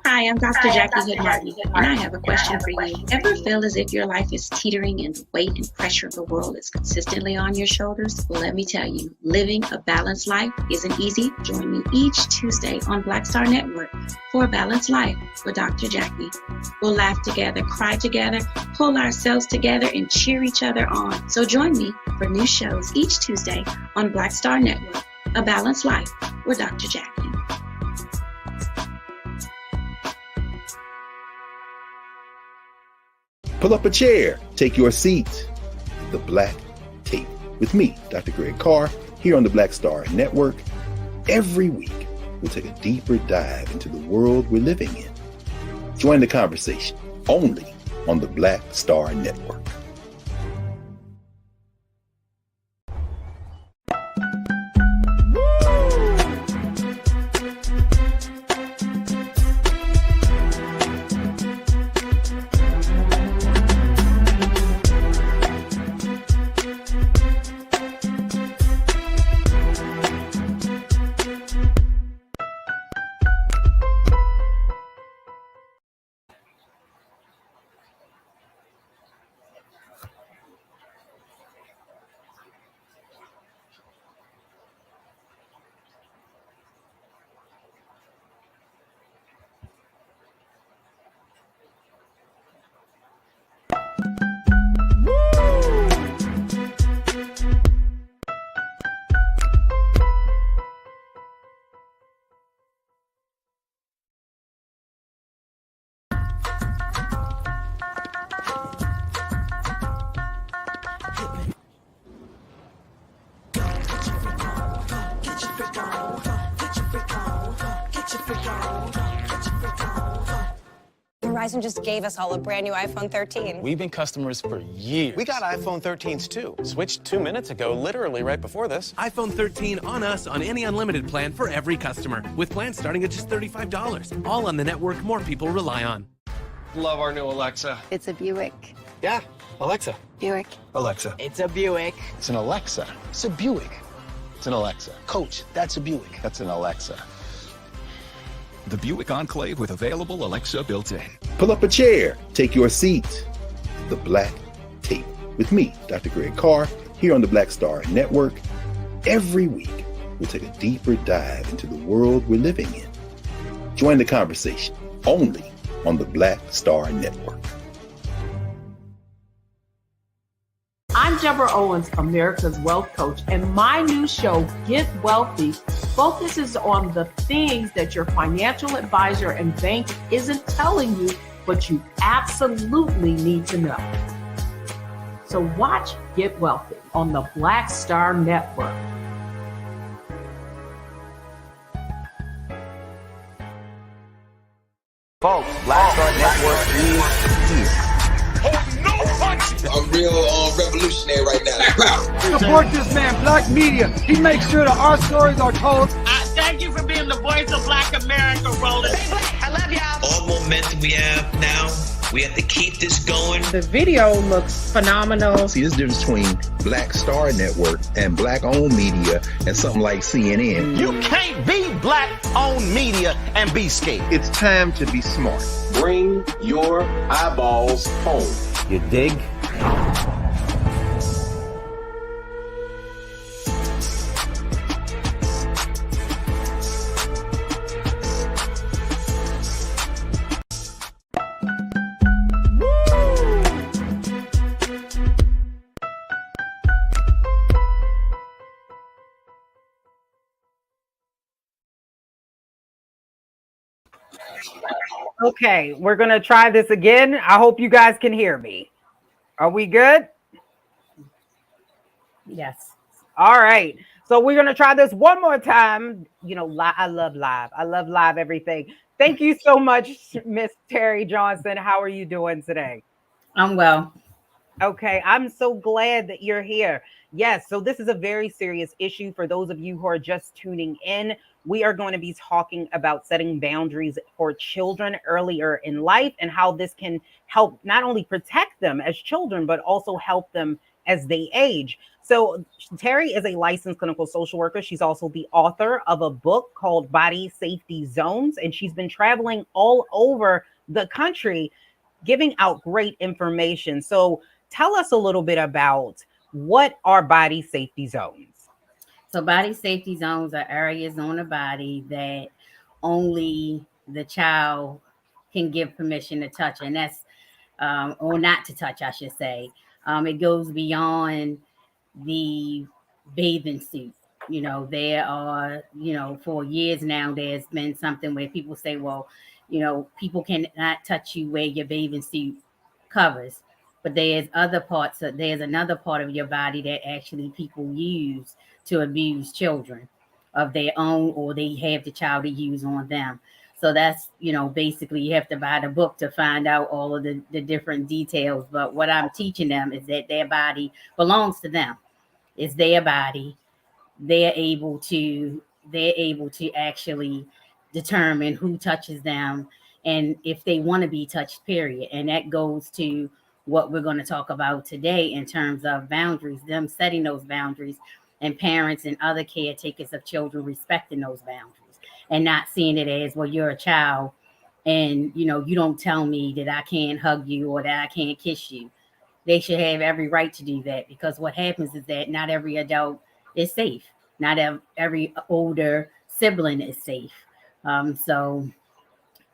Hi, I'm Dr. Jackie Hood Martin, and I have a question for you. Ever feel as if your life is teetering and the weight and pressure of the world is consistently on your shoulders? Well, let me tell you, living a balanced life isn't easy. Join me each Tuesday on Black Star Network for a Balanced Life with Dr. Jackie. We'll laugh together, cry together, pull ourselves together, and cheer each other on. So join me for new shows each Tuesday on Black Star Network, A Balanced Life with Dr. Jackie. Pull up a chair, take your seat. The Black Tape with me, Dr. Greg Carr, here on the Black Star Network. Every week, we'll take a deeper dive into the world we're living in. Join the conversation only on the Black Star Network. Verizon just gave us all a brand new iPhone 13. We've been customers for years. We got iPhone 13s too. Switched 2 minutes ago, literally right before this. iPhone 13 on us on any unlimited plan for every customer, with plans starting at just $35. All on the network more people rely on. Love our new Alexa. It's a Buick. Yeah, Alexa. Buick. Alexa. It's a Buick. It's an Alexa. It's a Buick. It's an Alexa. Coach, that's a Buick. That's an Alexa. The Buick Enclave with available Alexa built-in. Pull up a chair, take your seat. The Black Tape with me, Dr. Greg Carr, here on the Black Star Network. Every week, we'll take a deeper dive into the world we're living in. Join the conversation only on the Black Star Network. I'm Deborah Owens, America's Wealth Coach, and my new show, Get Wealthy, focuses on the things that your financial advisor and bank isn't telling you, but you absolutely need to know. So watch Get Wealthy on the Black Star Network. Folks, Black Star Network is here. I'm real revolutionary right now. Support this man, Black Media. He makes sure that our stories are told. Thank you for being the voice of Black America, Roland. I love y'all. All momentum we have now, we have to keep this going. The video looks phenomenal. See, this difference between Black Star Network and Black-owned media and something like CNN. You can't be Black-owned media and be scared. It's time to be smart. Bring your eyeballs home. You dig? Okay, we're going to try this again. I hope you guys can hear me. Are we good? Yes. All right. So we're going to try this one more time. You know, I love live. I love live everything. Thank you so much, Miss Terry Johnson. How are you doing today? I'm well. Okay, I'm so glad that you're here. Yes, so this is a very serious issue for those of you who are just tuning in. We are going to be talking about setting boundaries for children earlier in life and how this can help not only protect them as children, but also help them as they age. So, Terry is a licensed clinical social worker. She's also the author of a book called Body Safety Zones, and she's been traveling all over the country giving out great information. So, tell us a little bit about what are body safety zones. So body safety zones are areas on the body that only the child can give permission to touch, and that's or not to touch, I should say. It goes beyond the bathing suit. You know, there are, for years now, there's been something where people say, well, people cannot touch you where your bathing suit covers. But there's another part of your body that actually people use to abuse children of their own, or they have the child to use on them. So that's, basically you have to buy the book to find out all of the different details. But what I'm teaching them is that their body belongs to them. It's their body. They're able to actually determine who touches them and if they want to be touched, period. And that goes to what we're going to talk about today in terms of boundaries, them setting those boundaries, and parents and other caretakers of children respecting those boundaries and not seeing it as, well, you're a child and you don't tell me that I can't hug you or that I can't kiss you. They should have every right to do that, because what happens is that not every adult is safe. Not every older sibling is safe. So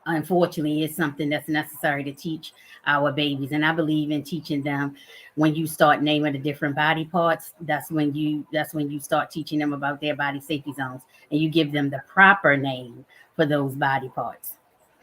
unfortunately, it's something that's necessary to teach our babies. And I believe in teaching them. When you start naming the different body parts, that's when you start teaching them about their body safety zones, and you give them the proper name for those body parts.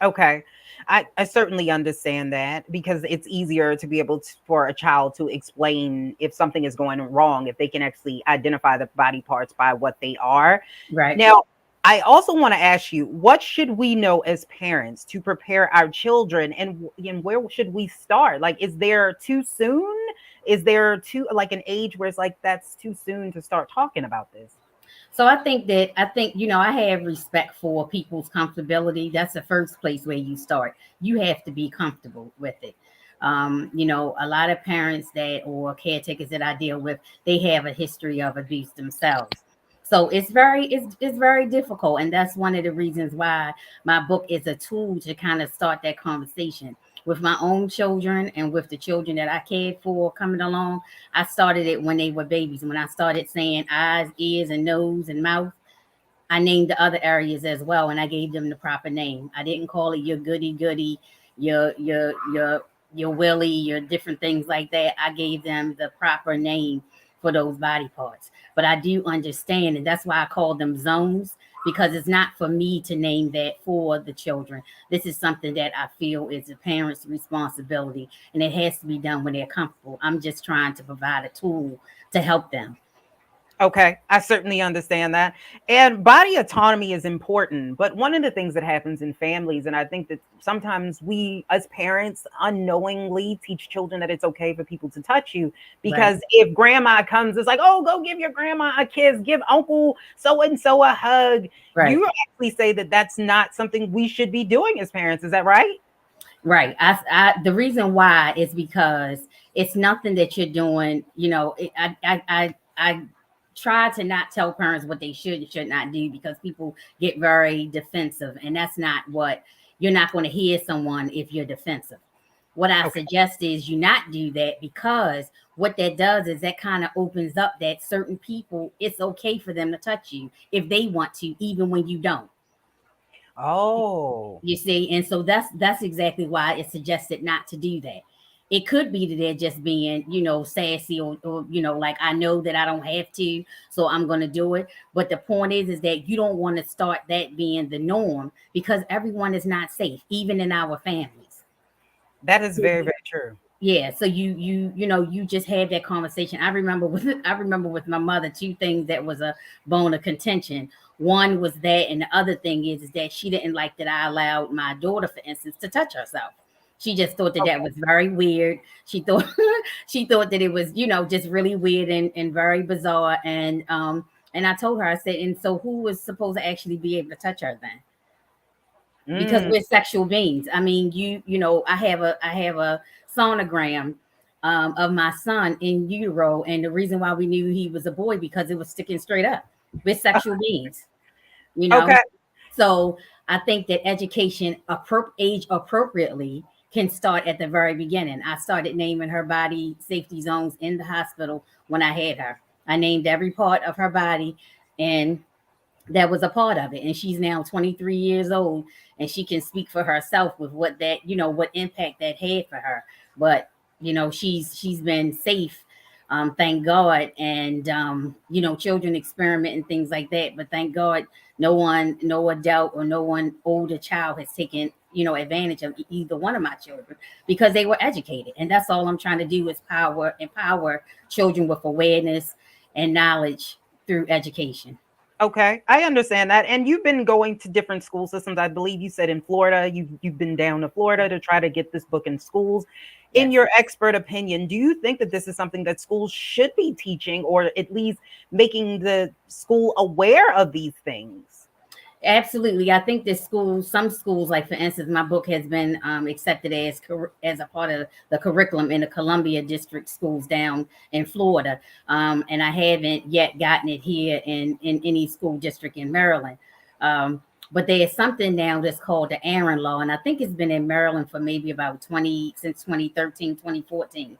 Okay. I certainly understand that, because it's easier to be able to, for a child to explain if something is going wrong, if they can actually identify the body parts by what they are. Right. Now, I also want to ask you, what should we know as parents to prepare our children, and where should we start? Like, is there too soon? Is there too, like, an age where it's like that's too soon to start talking about this? So I think I have respect for people's comfortability. That's the first place where you start. You have to be comfortable with it. A lot of parents or caretakers that I deal with, they have a history of abuse themselves. So it's very difficult. And that's one of the reasons why my book is a tool to kind of start that conversation with my own children and with the children that I cared for coming along. I started it when they were babies. When I started saying eyes, ears, and nose and mouth, I named the other areas as well, and I gave them the proper name. I didn't call it your goody goody, your willy, your different things like that. I gave them the proper name for those body parts. But I do understand, and that's why I call them zones, because it's not for me to name that for the children. This is something that I feel is a parent's responsibility, and it has to be done when they're comfortable. I'm just trying to provide a tool to help them. Okay, I certainly understand that. And body autonomy is important. But one of the things that happens in families, and I think that sometimes we as parents unknowingly teach children that it's okay for people to touch you. Because if grandma comes, it's like, oh, go give your grandma a kiss, give uncle so and so a hug. Right. You actually say that that's not something we should be doing as parents. Is that right? Right. The reason why is because it's nothing that you're doing. I try to not tell parents what they should and should not do, because people get very defensive, and that's not what you're not going to hear someone if you're defensive. What I suggest is you not do that, because what that does is that kind of opens up that certain people, it's okay for them to touch you if they want to, even when you don't. Oh, you see, and so that's exactly why it's suggested not to do that. It could be that they're just being, sassy or, like, I know that I don't have to, so I'm going to do it. But the point is that you don't want to start that being the norm, because everyone is not safe, even in our families. That is very, very true. Yeah, so you just had that conversation. I remember with my mother, two things that was a bone of contention. One was that, and the other thing is that she didn't like that I allowed my daughter, for instance, to touch herself. She just thought that was very weird. She thought she thought that it was, just really weird and very bizarre. And I told her, I said, and so who was supposed to actually be able to touch her then? Because we're sexual beings. I mean, I have a sonogram of my son in utero, and the reason why we knew he was a boy because it was sticking straight up. We're sexual beings, Okay. So I think that education age appropriately can start at the very beginning. I started naming her body safety zones in the hospital when I had her. I named every part of her body, and that was a part of it. And she's now 23 years old, and she can speak for herself with what that, what impact that had for her. But she's been safe, thank God. And children experiment and things like that, but thank God no adult or no one older child has taken advantage of either one of my children, because they were educated. And that's all I'm trying to do is empower children with awareness and knowledge through education. Okay, I understand that. And you've been going to different school systems. I believe you said in Florida, you've been down to Florida to try to get this book in schools. In your expert opinion, do you think that this is something that schools should be teaching, or at least making the school aware of these things? Absolutely. I think that some schools, like for instance, my book has been accepted as a part of the curriculum in the Columbia District schools down in Florida. And I haven't yet gotten it here in any school district in Maryland. But there is something now that's called the Aaron Law. And I think it's been in Maryland for maybe about since 2013, 2014,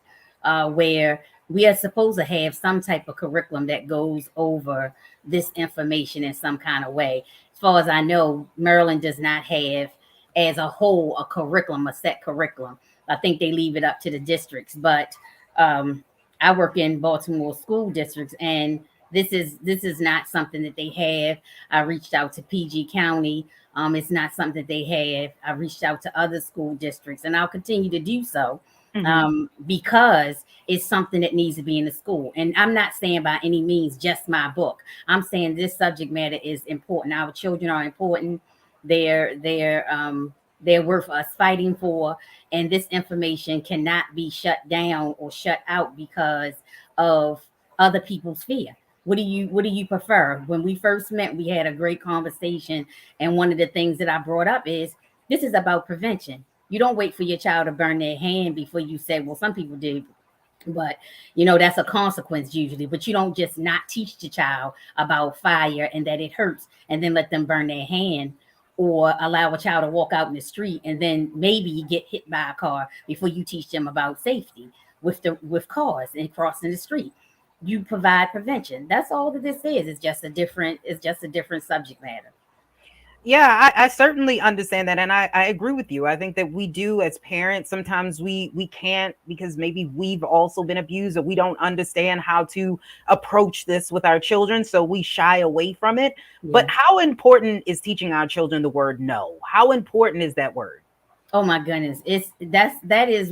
where we are supposed to have some type of curriculum that goes over this information in some kind of way. As far as I know, Maryland does not have as a whole a set curriculum. I think they leave it up to the districts, but I work in Baltimore school districts, and this is not something that they have. I reached out to PG County. It's not something that they have. I reached out to other school districts, and I'll continue to do so. Because it's something that needs to be in the school. And I'm not saying by any means just my book. I'm saying this subject matter is important. Our children are important. They're worth us fighting for. And this information cannot be shut down or shut out because of other people's fear. What do you prefer? When we first met, we had a great conversation. And one of the things that I brought up is this is about prevention. You don't wait for your child to burn their hand before you say, well, some people do, but that's a consequence usually. But you don't just not teach the child about fire and that it hurts and then let them burn their hand, or allow a child to walk out in the street and then maybe get hit by a car before you teach them about safety with cars and crossing the street. You provide prevention. That's all that this is. It's just a different subject matter. Yeah, I certainly understand that. And I agree with you. I think that we do as parents, sometimes we can't, because maybe we've also been abused, or we don't understand how to approach this with our children. So we shy away from it. Yeah. But how important is teaching our children the word no? How important is that word? Oh my goodness. That is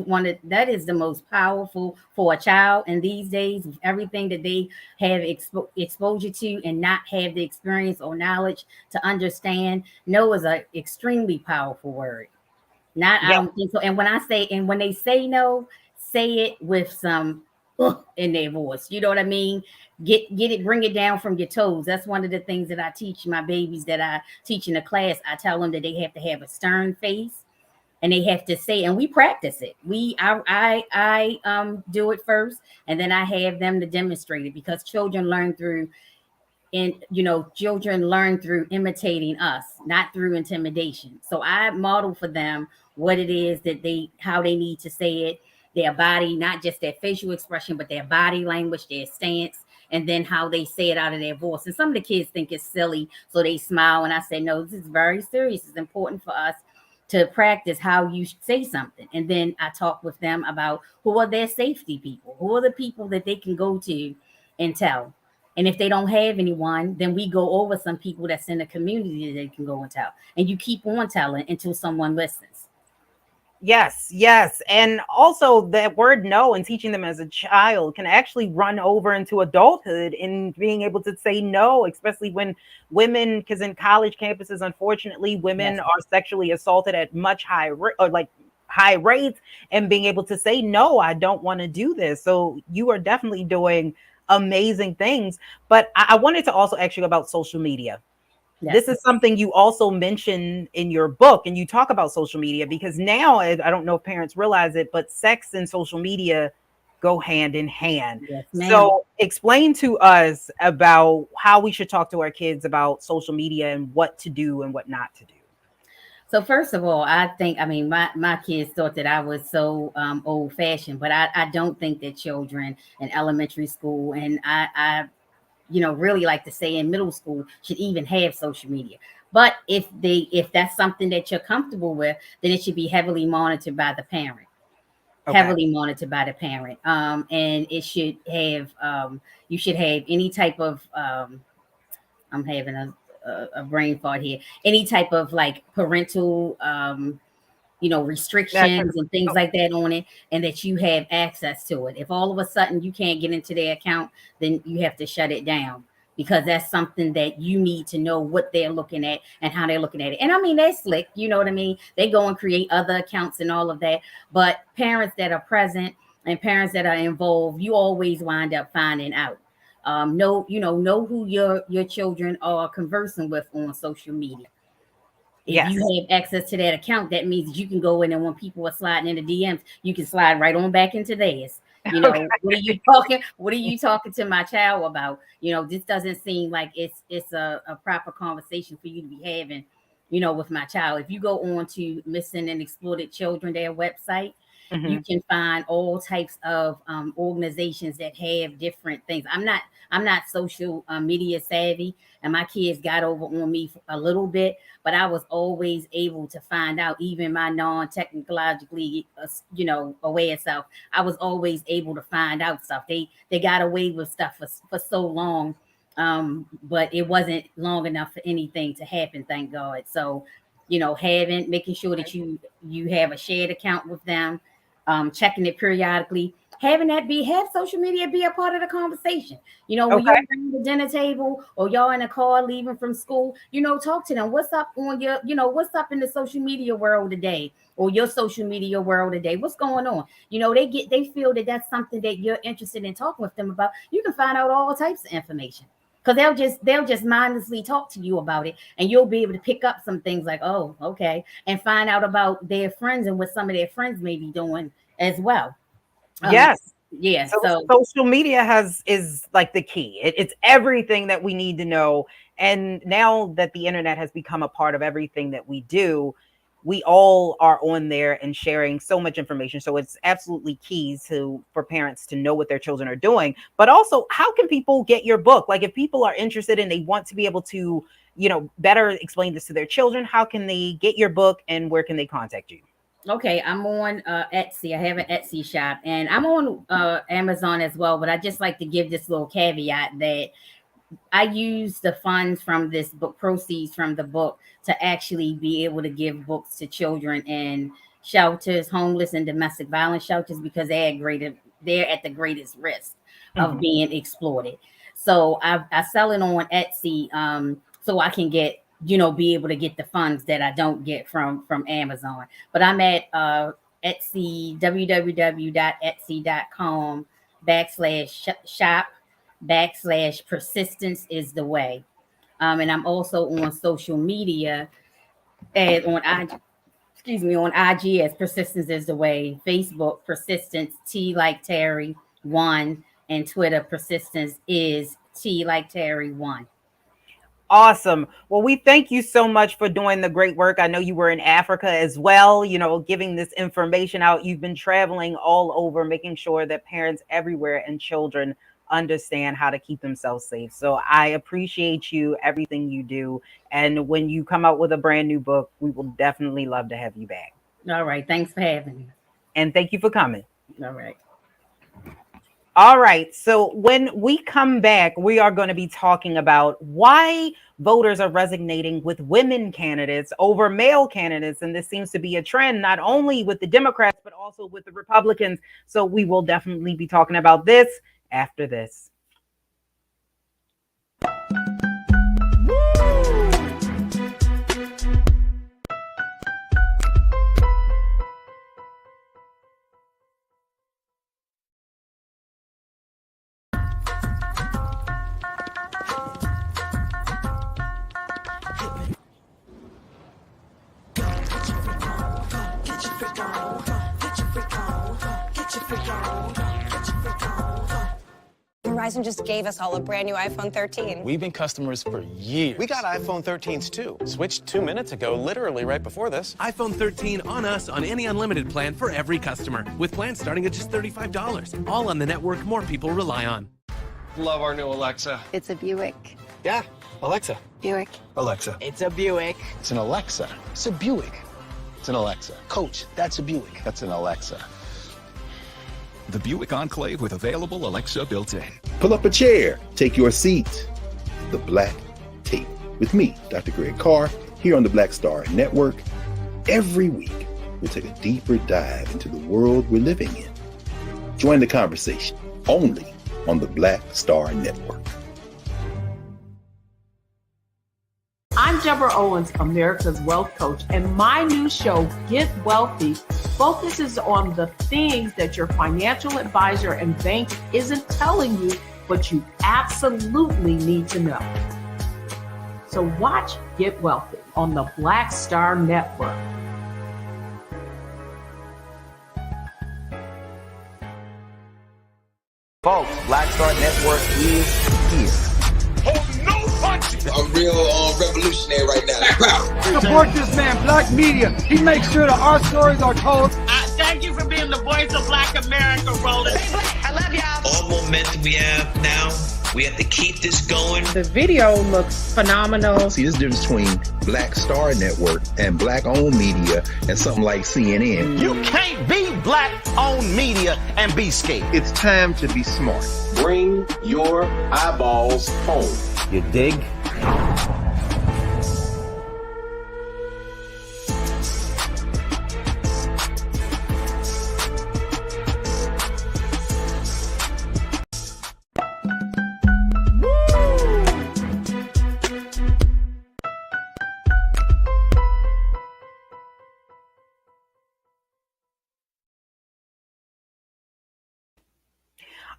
the most powerful for a child. And these days, everything that they have exposure to and not have the experience or knowledge to understand, no is an extremely powerful word. I don't think so. And when they say no, say it with some in their voice. You know what I mean? Get it, bring it down from your toes. That's one of the things that I teach my babies that I teach in the class. I tell them that they have to have a stern face. And they have to say, and we practice it. I do it first, and then I have them to demonstrate it, because children learn through imitating us, not through intimidation. So I model for them what it is how they need to say it, their body, not just their facial expression, but their body language, their stance, and then how they say it out of their voice. And some of the kids think it's silly, so they smile. And I say, no, this is very serious. It's important for us to practice how you say something. And then I talk with them about who are their safety people, who are the people that they can go to and tell. And if they don't have anyone, then we go over some people that's in the community that they can go and tell. And you keep on telling until someone listens. Yes, yes. And also that word no and teaching them as a child can actually run over into adulthood in being able to say no, especially when women, because in college campuses, unfortunately, women are sexually assaulted at much high rates, and being able to say, no, I don't want to do this. So you are definitely doing amazing things. But I wanted to also ask you about social media. This is something you also mention in your book, and you talk about social media because now, I don't know if parents realize it, but sex and social media go hand in hand. Yes, ma'am. So explain to us about how we should talk to our kids about social media and what to do and what not to do. So first of all, I think, I mean, my kids thought that I was so old fashioned, but I don't think that children in elementary school, and I really like to say in middle school, should even have social media. But if that's something that you're comfortable with, then it should be heavily monitored by the parent. Heavily monitored by the parent. And it should have, you should have any type of, I'm having a brain fart here, any type of like parental, restrictions and things like that on it, and that you have access to it. If all of a sudden you can't get into their account, then you have to shut it down, because that's something that you need to know what they're looking at and how they're looking at it. And I mean, they're slick, you know what I mean? They go and create other accounts and all of that. But parents that are present and parents that are involved, you always wind up finding out. Know who your children are conversing with on social media. If you have access to that account, that means you can go in, and when people are sliding into DMs, you can slide right on back into theirs. What are you talking? What are you talking to my child about? This doesn't seem like it's a proper conversation for you to be having, with my child. If you go on to Missing and Exploited Children, their website, you can find all types of organizations that have different things. I'm not social media savvy, and my kids got over on me a little bit, but I was always able to find out, even my non-technologically, aware self. I was always able to find out stuff. They got away with stuff for so long, but it wasn't long enough for anything to happen, thank God. So, making sure that you have a shared account with them, checking it periodically, have social media be a part of the conversation. When you're around the dinner table or y'all in a car leaving from school, talk to them. What's up on your, what's up in the social media world today, or your social media world today? What's going on? They feel that that's something that you're interested in talking with them about. You can find out all types of information, because they'll just mindlessly talk to you about it, and you'll be able to pick up some things like, oh, okay, and find out about their friends and what some of their friends may be doing as well. Yes. Yeah. So social media is like the key. It's everything that we need to know. And now that the internet has become a part of everything that we do, we all are on there and sharing so much information. So it's absolutely key for parents to know what their children are doing. But also, how can people get your book? Like, if people are interested and they want to be able to, better explain this to their children, how can they get your book and where can they contact you? Okay, I'm on Etsy. I have an Etsy shop, and I'm on Amazon as well. But I just like to give this little caveat that I use the funds from this book, proceeds from the book, to actually be able to give books to children in shelters, homeless and domestic violence shelters, because they're at the greatest risk of being exploited. So I sell it on Etsy, so I can get, be able to get the funds that I don't get from Amazon. But I'm at Etsy, www.etsy.com/shop/persistence is the way. And I'm also on social media and on IG as Persistence is the Way, Facebook Persistence T like Terry 1, and Twitter Persistence is T like Terry 1. Awesome. Well, we thank you so much for doing the great work. I know you were in Africa as well, giving this information out. You've been traveling all over, making sure that parents everywhere and children understand how to keep themselves safe. So I appreciate you, everything you do. And when you come out with a brand new book, we will definitely love to have you back. All right. Thanks for having me. And thank you for coming. All right. All right. So when we come back, we are going to be talking about why voters are resonating with women candidates over male candidates. And this seems to be a trend, not only with the Democrats, but also with the Republicans. So we will definitely be talking about this after this. Verizon just gave us all a brand new iPhone 13. We've been customers for years. We got iPhone 13s too. Switched 2 minutes ago, literally right before this. iPhone 13 on us on any unlimited plan for every customer, with plans starting at just $35. All on the network more people rely on. Love our new Alexa. It's a Buick. Yeah, Alexa. Buick. Alexa. It's a Buick. It's an Alexa. It's a Buick. It's an Alexa. Coach, that's a Buick. That's an Alexa. The Buick Enclave with available Alexa built in. Pull up a chair, take your seat. The Black Tape with me, Dr. Greg Carr, here on the Black Star Network. Every week, we'll take a deeper dive into the world we're living in. Join the conversation only on the Black Star Network. I'm Deborah Owens, America's Wealth Coach, and my new show, Get Wealthy, focuses on the things that your financial advisor and bank isn't telling you, but you absolutely need to know. So watch Get Wealthy on the Black Star Network. Folks, Black Star Network is here. I'm real revolutionary right now. Support this man, Black Media. He makes sure that our stories are told. Thank you for being the voice of Black America, Roland. I love y'all. All momentum we have now, we have to keep this going. The video looks phenomenal. See, this difference between Black Star Network and Black-owned media and something like CNN. You can't be Black-owned media and be scared. It's time to be smart. Bring your eyeballs home. You dig?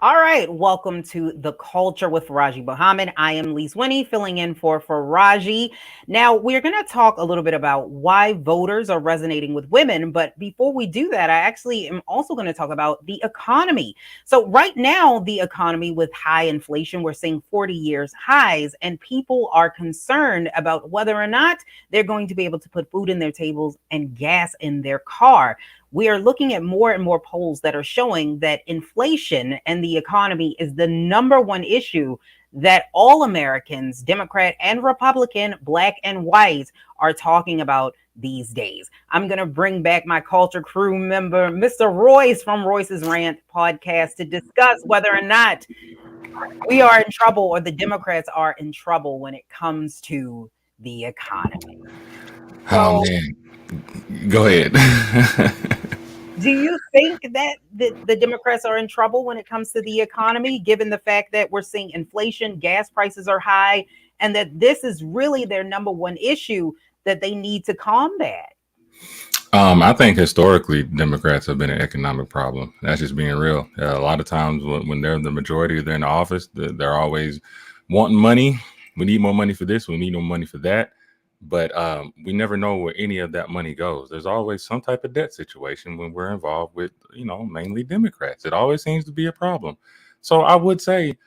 All right, welcome to The Culture with Farajii Muhammad. I am Lise Winnie, filling in for Farajii. Now, we're going to talk a little bit about why voters are resonating with women. But before we do that, I actually am also going to talk about the economy. So right now, the economy with high inflation, we're seeing 40 years highs, and people are concerned about whether or not they're going to be able to put food in their tables and gas in their car. We are looking at more and more polls that are showing that inflation and the economy is the number one issue that all Americans, Democrat and Republican, Black and white, are talking about these days. I'm going to bring back my culture crew member, Mr. Royce from Royce's Rant podcast, to discuss whether or not we are in trouble or the Democrats are in trouble when it comes to the economy. Oh, man. Go ahead. Do you think that the Democrats are in trouble when it comes to the economy, given the fact that we're seeing inflation, gas prices are high, and that this is really their number one issue that they need to combat? I think historically Democrats have been an economic problem. That's just being real. A lot of times when they're the majority, they're in the office, they're always wanting money. We need more money for this. We need more money for that. But we never know where any of that money goes. There's always some type of debt situation when we're involved with, mainly Democrats. It always seems to be a problem. So I would say,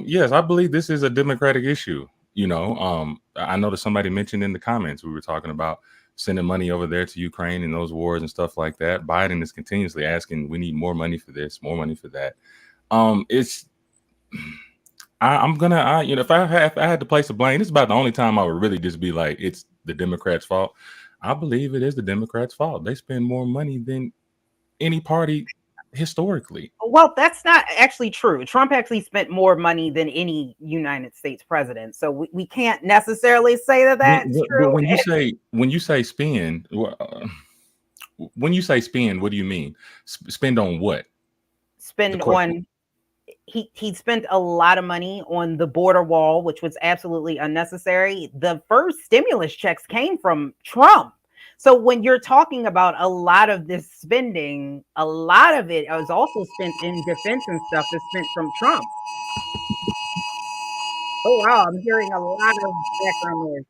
yes, I believe this is a Democratic issue. I noticed somebody mentioned in the comments, we were talking about sending money over there to Ukraine and those wars and stuff like that. Biden is continuously asking, we need more money for this, more money for that. I'm gonna, if I had to place a blame, it's about the only time I would really just be like, it's the Democrats' fault. I believe it is the Democrats' fault. They spend more money than any party historically. Well, that's not actually true. Trump actually spent more money than any United States president, so we can't necessarily say that that's But true. when you say spend, when you say spend, what do you mean? Spend on what? Spend on. He spent a lot of money on the border wall, which was absolutely unnecessary. The first stimulus checks came from Trump. So when you're talking about a lot of this spending, a lot of it was also spent in defense and stuff is spent from Trump. Oh wow, I'm hearing a lot of background noise.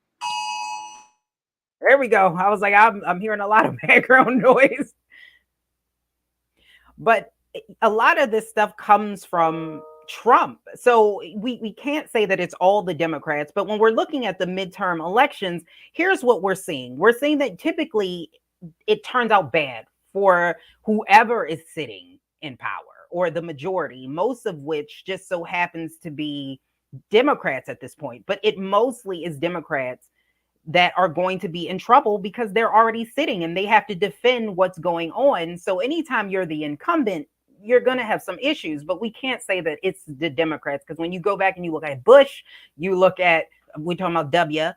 There we go. I was like, I'm hearing a lot of background noise. But a lot of this stuff comes from Trump. So we can't say that it's all the Democrats, but when we're looking at the midterm elections, here's what we're seeing. We're seeing that typically it turns out bad for whoever is sitting in power or the majority, most of which just so happens to be Democrats at this point. But it mostly is Democrats that are going to be in trouble because they're already sitting and they have to defend what's going on. So anytime you're the incumbent, you're going to have some issues, but we can't say that it's the Democrats, because when you go back and you look at Bush, you look at, we're talking about W,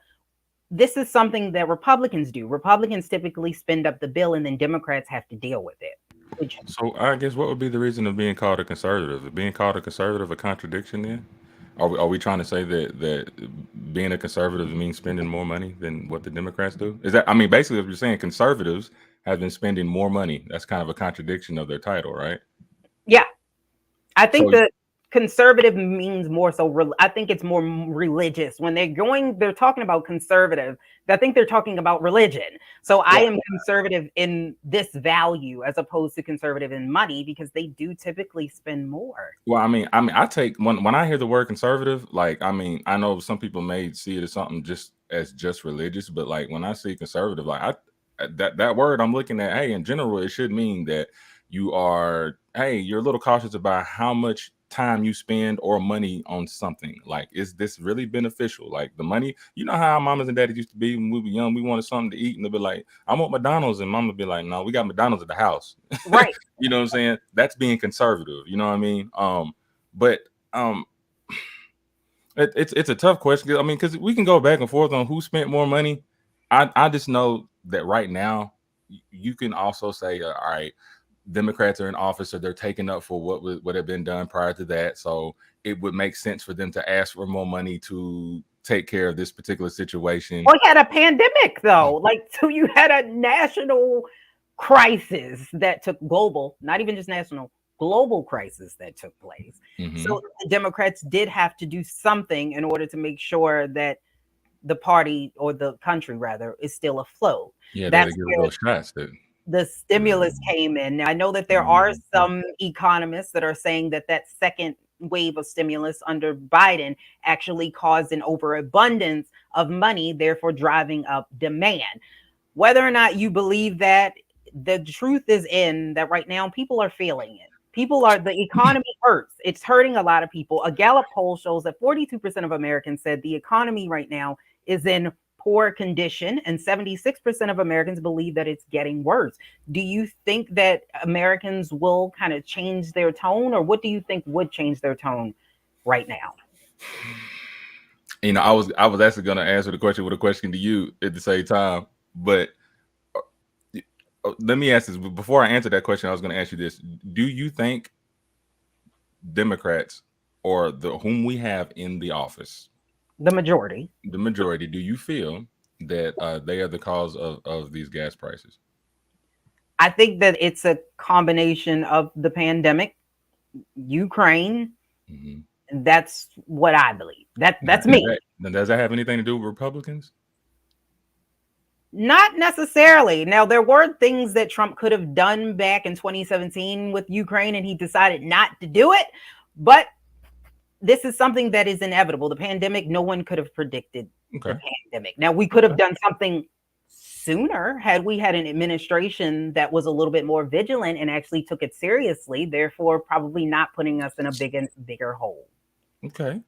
this is something that Republicans do. Republicans typically spend up the bill and then Democrats have to deal with it. So I guess what would be the reason of being called a conservative? Is being called a conservative a contradiction then? Are we trying to say that being a conservative means spending more money than what the Democrats do? Is that, I mean, basically, if you're saying conservatives have been spending more money, that's kind of a contradiction of their title, right? Yeah. I think that conservative means more so, I think it's more religious. When they're talking about conservative, I think they're talking about religion. So I am conservative in this value as opposed to conservative in money, because they do typically spend more. Well, I take when I hear the word conservative, like, I mean, I know some people may see it as something just religious, but like when I see conservative, like that word, I'm looking at, hey, in general, it should mean that you're a little cautious about how much time you spend or money on something. Like, is this really beneficial? Like the money, you know how our mamas and daddies used to be when we were young, we wanted something to eat and they'll be like, I want McDonald's, and mama be like, no, we got McDonald's at the house. Right. You know what I'm saying? That's being conservative. You know what I mean? But it's a tough question. I mean, because we can go back and forth on who spent more money. I just know that right now you can also say, all right, Democrats are in office, or they're taking up for what had been done prior to that. So it would make sense for them to ask for more money to take care of this particular situation. Well, you had a pandemic, though. Like, so you had a national crisis that took global, not even just national, global crisis that took place. Mm-hmm. So the Democrats did have to do something in order to make sure that the party, or the country rather, is still afloat. Yeah, that's give a little shots. The stimulus came in. Now, I know that there are some economists that are saying that second wave of stimulus under Biden actually caused an overabundance of money, therefore driving up demand. Whether or not you believe that, the truth is in that right now people are feeling it. The economy hurts. It's hurting a lot of people. A Gallup poll shows that 42% of Americans said the economy right now is in poor condition, and 76% of Americans believe that it's getting worse. Do you think that Americans will kind of change their tone, or what do you think would change their tone right now? You know, I was actually going to answer the question with a question to you at the same time, but let me ask this. Before I answer that question, I was going to ask you this. Do you think Democrats, or whom we have in the office, the majority, do you feel that they are the cause of these gas prices? I think that it's a combination of the pandemic, Ukraine. Mm-hmm. That's what I believe. That's me. Does that have anything to do with Republicans? Not necessarily. Now, there were things that Trump could have done back in 2017 with Ukraine, and he decided not to do it. But this is something that is inevitable. The pandemic, no one could have predicted the pandemic. Now, we could have done something sooner had we had an administration that was a little bit more vigilant and actually took it seriously, therefore probably not putting us in a bigger hole. Okay.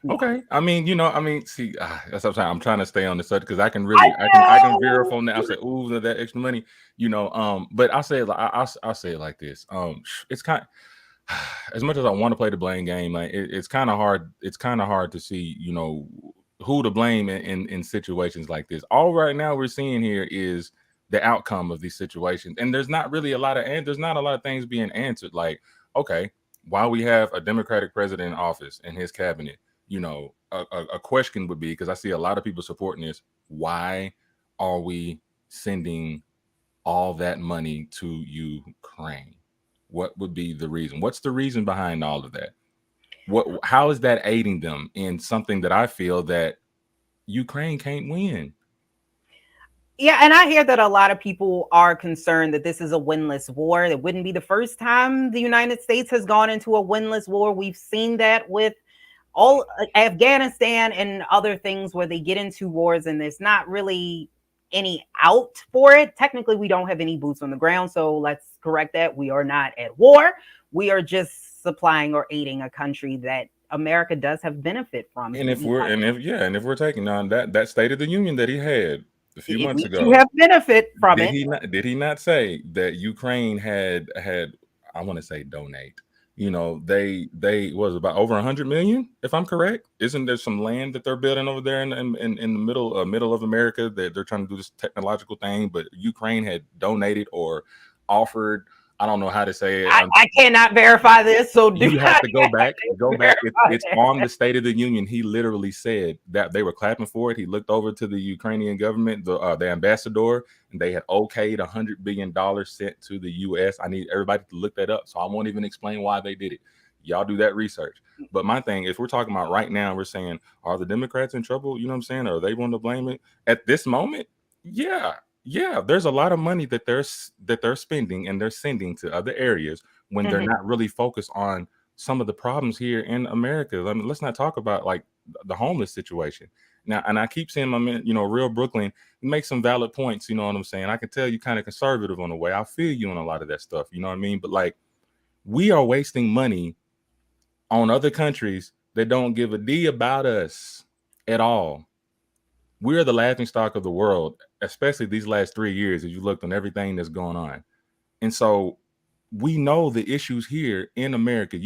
Okay. I mean, see, that's what I'm saying. I'm trying to stay on the subject because I can veer from that. I say, ooh, that extra money, but I'll say it I'll say it like this. It's kind as much as I want to play the blame game, like it's kind of hard. It's kind of hard to see, who to blame in situations like this. All right now we're seeing here is the outcome of these situations, and there's not really there's not a lot of things being answered. Like, okay, while we have a Democratic president in office and his cabinet, a question would be, because I see a lot of people supporting this, why are we sending all that money to Ukraine? What would be the reason? What's the reason behind all of that? How is that aiding them in something that I feel that Ukraine can't win? Yeah, and I hear that a lot of people are concerned that this is a winless war. It wouldn't be the first time the United States has gone into a winless war. We've seen that with all Afghanistan and other things where they get into wars and there's not really any out for it. Technically, we don't have any boots on the ground. So let's correct that. We are not at war. We are just supplying or aiding a country that America does have benefit from. And if we're taking on that State of the Union that he had a few months we ago, do have benefit from it. Did he not say that Ukraine had I want to say donate? They was about over 100 million, if I'm correct. Isn't there some land that they're building over there in the middle of America that they're trying to do this technological thing? But Ukraine had donated or offered. I don't know how to say it. I cannot verify this, so you have to go back. It's on the State of the Union. He literally said that they were clapping for it. He looked over to the Ukrainian government, the ambassador, and they had okayed $100 billion sent to the U.S. I need everybody to look that up, so I won't even explain why they did it. Y'all do that research. But my thing, if we're talking about right now, we're saying, are the Democrats in trouble? You know what I'm saying? Are they want to blame it at this moment? Yeah, there's a lot of money that they're spending and they're sending to other areas when they're not really focused on some of the problems here in America. I mean, let's not talk about like the homeless situation now. And I keep saying, my man, Real Brooklyn make some valid points. You know what I'm saying? I can tell you kind of conservative on the way. I feel you on a lot of that stuff. You know what I mean? But like, we are wasting money on other countries that don't give a D about us at all. We're the laughing stock of the world, especially these last 3 years, as you looked on everything that's going on. And so we know the issues here in America.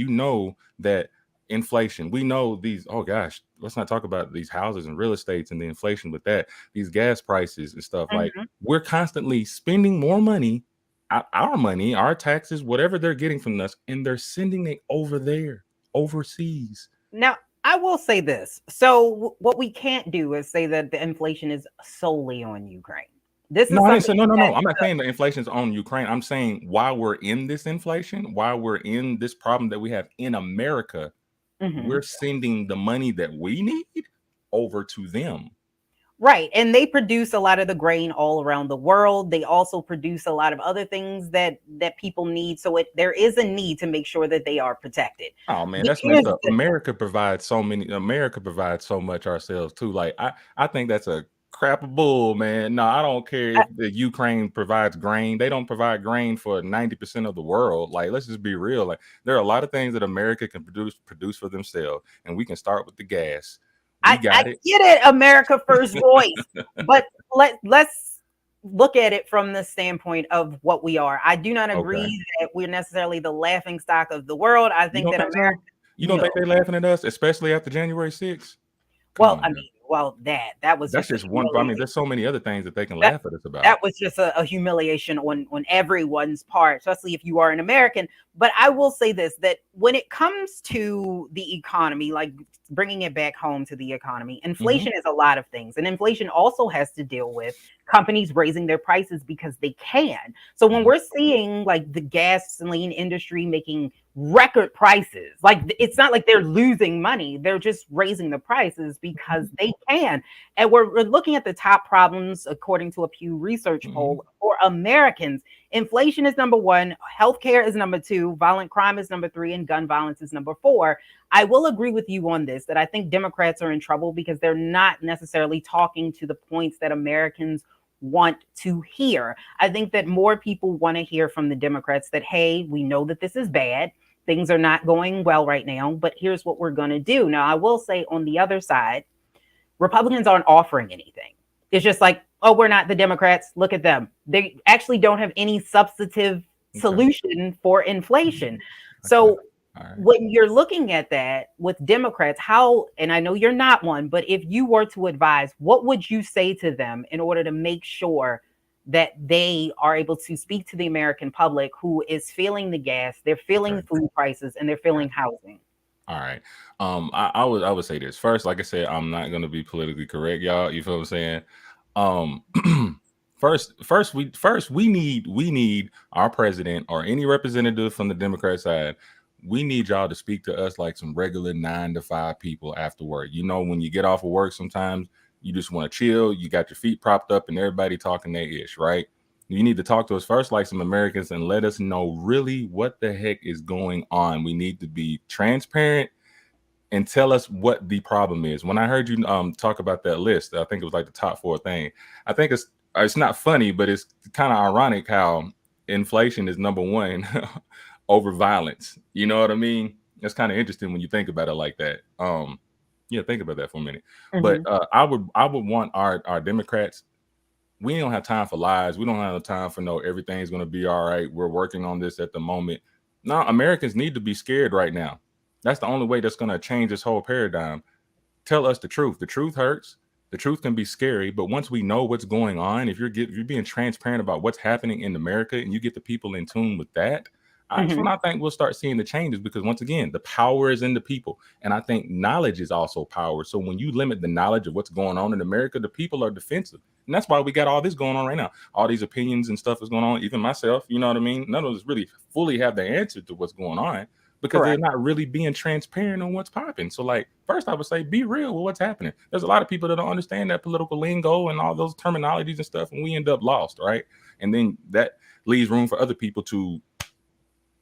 That inflation, we know these, oh gosh, let's not talk about these houses and real estates and the inflation with that, these gas prices and stuff. Like, we're constantly spending more money, our money, our taxes, whatever they're getting from us, and they're sending it over there, overseas. Now, I will say this. So what we can't do is say that the inflation is solely on Ukraine. This is no. I'm not saying the inflation is on Ukraine. I'm saying while we're in this inflation, while we're in this problem that we have in America, we're sending the money that we need over to them. Right. And they produce a lot of the grain all around the world. They also produce a lot of other things that people need. So there is a need to make sure that they are protected. Oh man, that's messed up. America provides so much ourselves too. Like I think that's a crap of bull, man. No, I don't care if the Ukraine provides grain. They don't provide grain for 90% of the world. Like, let's just be real. Like, there are a lot of things that America can produce for themselves, and we can start with the gas. I get it, America first voice. But let's look at it from the standpoint of what we are. I do not agree that we're necessarily the laughing stock of the world. I think that America. You don't think they're laughing at us, especially after January 6th? That's just one. I mean, there's so many other things that they can laugh at us about. That was just a humiliation on everyone's part, especially if you are an American. But I will say this, that when it comes to the economy, like bringing it back home to the economy, inflation is a lot of things. And inflation also has to deal with companies raising their prices because they can. So when we're seeing like the gasoline industry making record prices, like it's not like they're losing money, they're just raising the prices because they can. And we're looking at the top problems according to a Pew Research poll for Americans. Inflation is number one, healthcare is number two, violent crime is number three, and gun violence is number four. I will agree with you on this, that I think Democrats are in trouble because they're not necessarily talking to the points that Americans want to hear. I think that more people want to hear from the Democrats that, hey, we know that this is bad. things are not going well right now, but here's what we're going to do. Now, I will say on the other side, Republicans aren't offering anything. It's just like, oh, we're not the Democrats. Look at them. They actually don't have any substantive solution for inflation. So when you're looking at that with Democrats, how, and I know you're not one, but if you were to advise, what would you say to them in order to make sure that they are able to speak to the American public who is feeling the gas, they're feeling food prices, and they're feeling housing? All right. I would say this first. Like I said, I'm not gonna be politically correct, y'all. You feel what I'm saying? First we need our president or any representative from the Democrat side. We need y'all to speak to us like some regular 9 to 5 people after work. You know, when you get off of work, sometimes you just want to chill. You got your feet propped up, and everybody talking their ish, right? You need to talk to us first like some Americans and let us know really what the heck is going on. We need to be transparent and tell us what the problem is. When I heard you talk about that list, I think it was like the top 4 thing. I think it's not funny, but it's kind of ironic how inflation is number 1 over violence. You know what I mean? It's kind of interesting when you think about it like that. Yeah, think about that for a minute. But I would want our Democrats. We don't have time for lies. We don't have time for no everything's going to be all right. We're working on this at the moment. No, Americans need to be scared right now. That's the only way that's going to change this whole paradigm. Tell us the truth. The truth hurts. The truth can be scary, but once we know what's going on, if you're being transparent about what's happening in America and you get the people in tune with that, that's when I think we'll start seeing the changes, because once again, the power is in the people. And I think knowledge is also power. So when you limit the knowledge of what's going on in America, the people are defensive. And that's why we got all this going on right now. All these opinions and stuff is going on. Even myself, you know what I mean? None of us really fully have the answer to what's going on, because they're not really being transparent on what's popping. So like, first I would say, be real with what's happening. There's a lot of people that don't understand that political lingo and all those terminologies and stuff, and we end up lost, right? And then that leaves room for other people to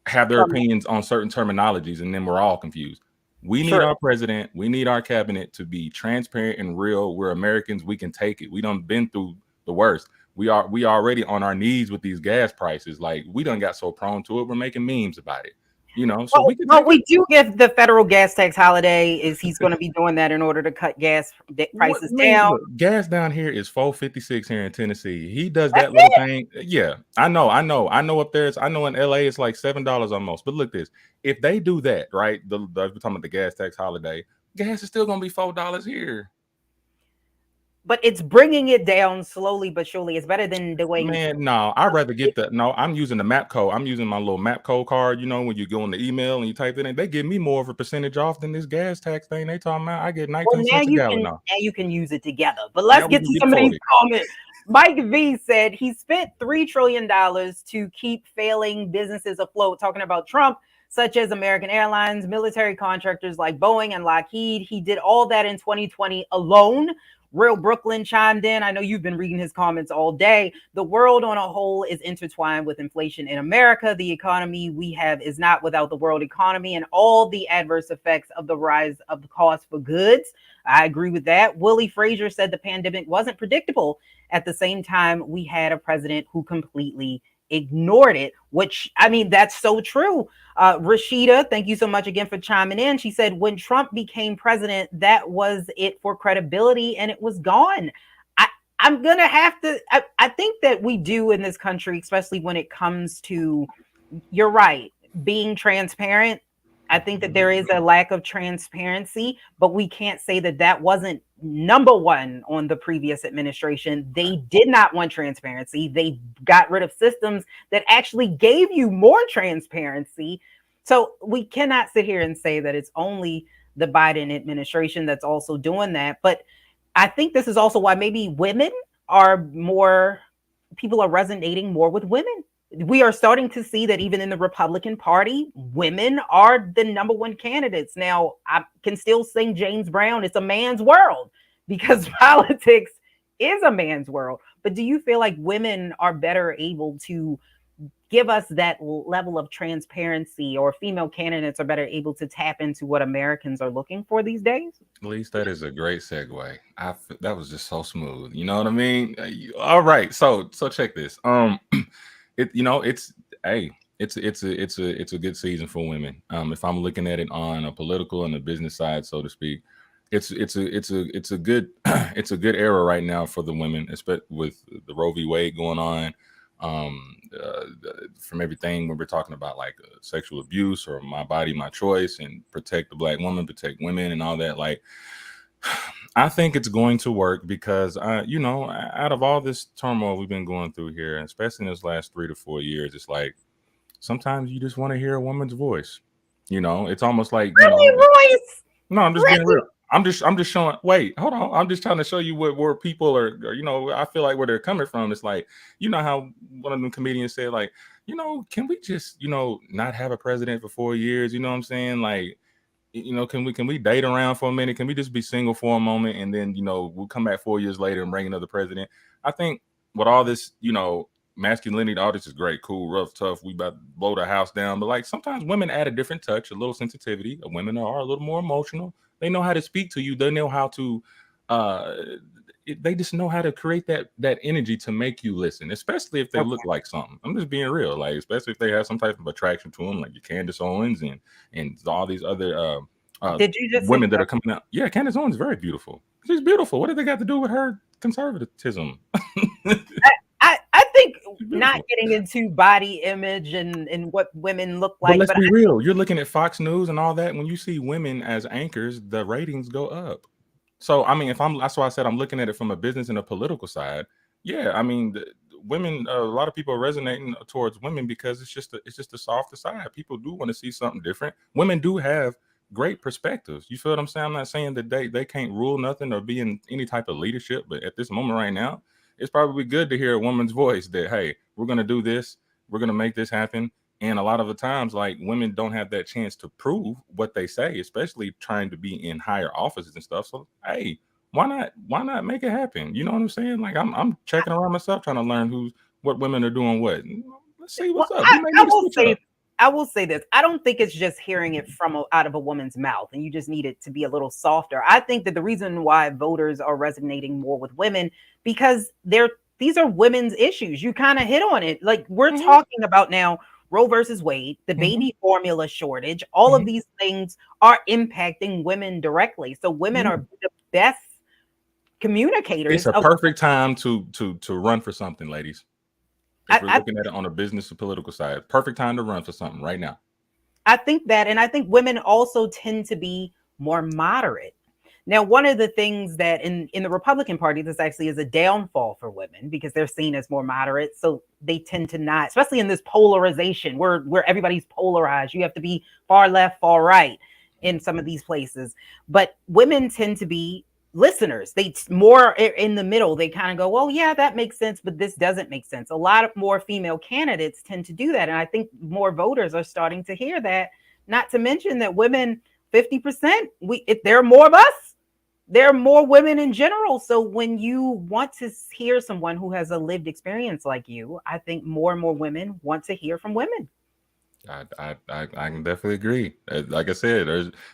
have their opinions on certain terminologies, and then we're all confused. We need our president, we need our cabinet to be transparent and real. We're Americans, we can take it. We done been through the worst. We already on our knees with these gas prices. Like, we done got so prone to it, we're making memes about it. You know, so we do give the federal gas tax holiday. Is he's going to be doing that in order to cut gas prices down? Look, gas down here is $4.56 here in Tennessee. He does that little thing. Yeah, I know up there. I know in LA it's like $7 almost. But look, if they do that, right? We're talking about the gas tax holiday. Gas is still going to be $4 here. But it's bringing it down slowly but surely. It's better than the way. Man, no, I'd rather get the. No, I'm using the MAPCO. I'm using my little MAPCO card. You know, when you go in the email and you type it in, they give me more of a percentage off than this gas tax thing they talking about. I get 19 cents a gallon now. Now you can use it together. But let's get to some of these comments. Mike V said he spent $3 trillion to keep failing businesses afloat, talking about Trump, such as American Airlines, military contractors like Boeing and Lockheed. He did all that in 2020 alone. Real Brooklyn chimed in. I know you've been reading his comments all day. The world on a whole is intertwined with inflation in America. The economy we have is not without the world economy and all the adverse effects of the rise of the cost for goods. I agree with that. Willie Frazier said the pandemic wasn't predictable. At the same time, we had a president who completely ignored it, which, I mean, that's so true. Rashida, thank you so much again for chiming in. She said when Trump became president, that was it for credibility and it was gone. I'm going to have to, I think that we do in this country, especially when it comes to, you're right, being transparent. I think that there is a lack of transparency, but we can't say that that wasn't number one on the previous administration. They did not want transparency. They got rid of systems that actually gave you more transparency. So we cannot sit here and say that it's only the Biden administration that's also doing that. But I think this is also why maybe women are more, people are resonating more with women. We are starting to see that even in the Republican Party, women are the number one candidates. Now, I can still sing James Brown, it's a man's world, because politics is a man's world. But do you feel like women are better able to give us that level of transparency, or female candidates are better able to tap into what Americans are looking for these days? At least that is a great segue. That was just so smooth. You know what I mean? All right. So check this. It's hey, it's a good season for women. If I'm looking at it on a political and a business side, so to speak, it's a good it's a good era right now for the women, especially with the Roe v. Wade going on. From everything when we're talking about like sexual abuse or my body, my choice, and protect the Black woman, protect women, and all that. Like, I think it's going to work because out of all this turmoil we've been going through here, especially in this last 3 to 4 years, it's like sometimes you just want to hear a woman's voice. It's almost like voice. No, I'm just being real. I'm just showing. Wait, hold on. I'm just trying to show you where people are. I feel like where they're coming from. It's like how one of them comedians said, like, can we just not have a president for 4 years? You know what I'm saying? Like, can we date around for a minute? Can we just be single for a moment and then we'll come back 4 years later and bring another president? I think with all this masculinity, all this is great, cool, rough, tough. We about to blow the house down, but like sometimes women add a different touch, a little sensitivity. Women are a little more emotional. They know how to speak to you. They know how to. They just know how to create that energy to make you listen, especially if they look like something. I'm just being real, like especially if they have some type of attraction to them, like your Candace Owens and all these other Did you just women that are coming out. Yeah, Candace Owens is very beautiful. She's beautiful. What did they got to do with her conservatism? I think not getting into body image and what women look like. But let's be real. You're looking at Fox News and all that. When you see women as anchors, the ratings go up. So, I mean, that's why I said I'm looking at it from a business and a political side. Yeah, I mean, women, a lot of people are resonating towards women because it's just the softer side. People do want to see something different. Women do have great perspectives. You feel what I'm saying? I'm not saying that they can't rule nothing or be in any type of leadership, but at this moment right now, it's probably good to hear a woman's voice that, hey, we're going to do this. We're going to make this happen. And a lot of the times, like, women don't have that chance to prove what they say, especially trying to be in higher offices and stuff. So, hey, why not make it happen? You know what I'm saying? Like, I'm checking around myself, trying to learn what women are doing what. Let's see what's up. I will say this. I don't think it's just hearing it from out of a woman's mouth and you just need it to be a little softer. I think that the reason why voters are resonating more with women because these are women's issues. You kind of hit on it. Like we're talking about now Roe versus Wade, the baby formula shortage, all of these things are impacting women directly. So women are the best communicators. It's a perfect time to run for something, ladies. If we're looking at it on a business or political side, perfect time to run for something right now. I think that, and I think women also tend to be more moderate. Now, one of the things that in the Republican Party, this actually is a downfall for women because they're seen as more moderate. So they tend to not, especially in this polarization where everybody's polarized. You have to be far left, far right in some of these places. But women tend to be listeners. They more in the middle. They kind of go, well, yeah, that makes sense, but this doesn't make sense. A lot of more female candidates tend to do that. And I think more voters are starting to hear that, not to mention that women, 50%, there are more of us. There are more women in general. So when you want to hear someone who has a lived experience like you, I think more and more women want to hear from women. I can definitely agree. Like I said,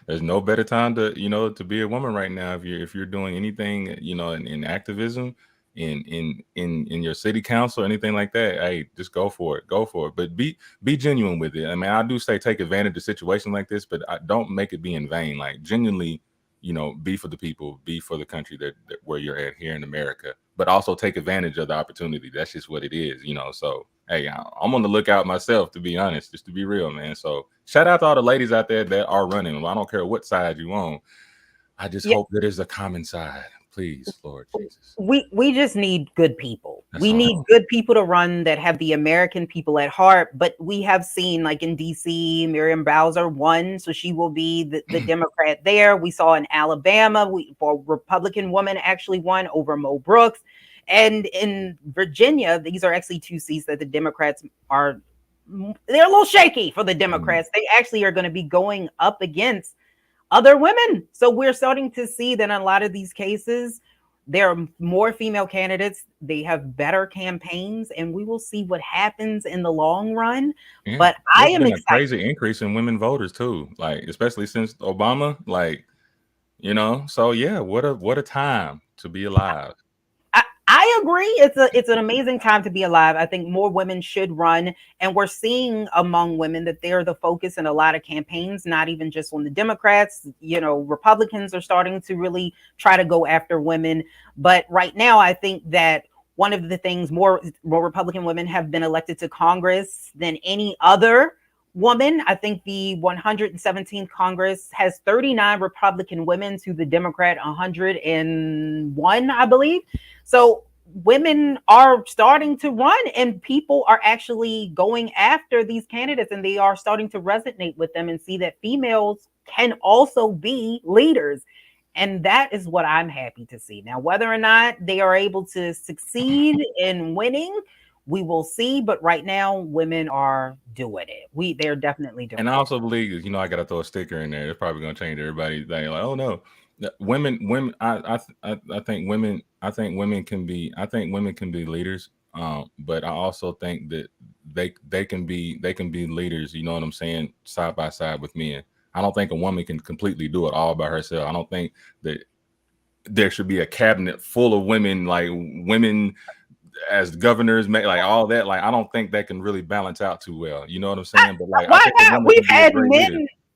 there's no better time to be a woman right now. If you're doing anything, in activism, in your city council, anything like that, hey, just go for it. But be genuine with it. I mean, I do say take advantage of situations like this, but I don't make it be in vain. Like genuinely, be for the people, be for the country that where you're at here in America, but also take advantage of the opportunity. That's just what it is, So, hey, I'm on the lookout myself, to be honest, just to be real, man. So shout out to all the ladies out there that are running. Well, I don't care what side you on. I just hope that there's a common side. Please, Lord Jesus. We just need good people. We need good people to run that have the American people at heart. But we have seen, like in DC, Miriam Bowser won, so she will be the Democrat there. We saw in Alabama, a Republican woman actually won over Mo Brooks. And in Virginia, these are actually 2 seats that the Democrats they're a little shaky for the Democrats. They actually are going to be going up against other women. So we're starting to see that in a lot of these cases, there are more female candidates. They have better campaigns, and we will see what happens in the long run. Yeah. But I am excited. A crazy increase in women voters too, like especially since Obama, So yeah, what a time to be alive. I I agree. It's an amazing time to be alive. I think more women should run, and we're seeing among women that they're the focus in a lot of campaigns, not even just on the Democrats. Republicans are starting to really try to go after women. But right now, I think that one of the things more Republican women have been elected to Congress than any other woman. I think the 117th Congress has 39 Republican women to the Democrat 101, I believe. So women are starting to run, and people are actually going after these candidates, and they are starting to resonate with them and see that females can also be leaders. And that is what I'm happy to see. Now, whether or not they are able to succeed in winning, we will see. But right now, women are doing it. They're definitely doing it. And I also believe, I got to throw a sticker in there. It's probably going to change everybody's thing. Like, oh no, women. I think women can be leaders. But I also think that they can be leaders. You know what I'm saying? Side by side with men. I don't think a woman can completely do it all by herself. I don't think that there should be a cabinet full of women, like women as governors, like all that. Like, I don't think that can really balance out too well. You know what I'm saying? But like, why not?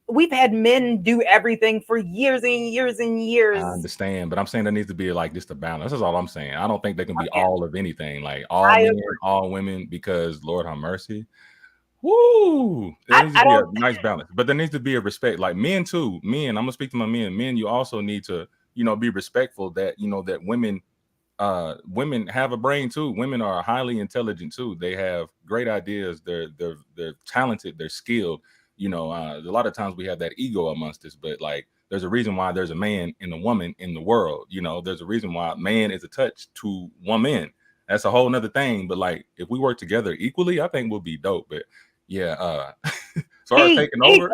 We've had men do everything for years and years and years. I understand, but I'm saying there needs to be like just a balance. That's all I'm saying. I don't think they can be all of anything, like all men, all women, because Lord have mercy. Woo! There needs to be a nice balance, but there needs to be a respect. Like men too. Men, I'm gonna speak to my men. Men, you also need to, be respectful that that women have a brain too. Women are highly intelligent too. They have great ideas. They're talented. They're skilled. A lot of times we have that ego amongst us, but like there's a reason why there's a man and a woman in the world. There's a reason why man is attached to woman. That's a whole nother thing. But like if we work together equally, I think we'll be dope. But yeah, so far as taking over.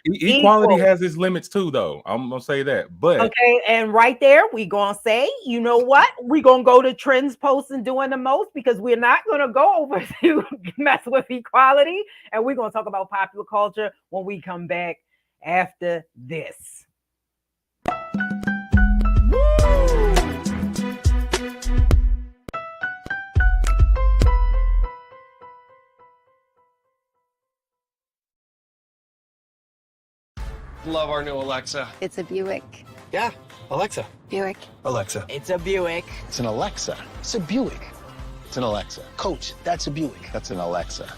Equality has its limits too, though. I'm gonna say that. But okay, and right there, we gonna say, you know what? We gonna go to trends, posts, and doing the most, because we're not gonna go over to mess with equality, and we're gonna talk about popular culture when we come back after this. Love our new Alexa. It's a Buick. Yeah, Alexa. Buick. Alexa. It's a Buick. It's an Alexa. It's a Buick. It's an Alexa. Coach, that's a Buick. That's an Alexa.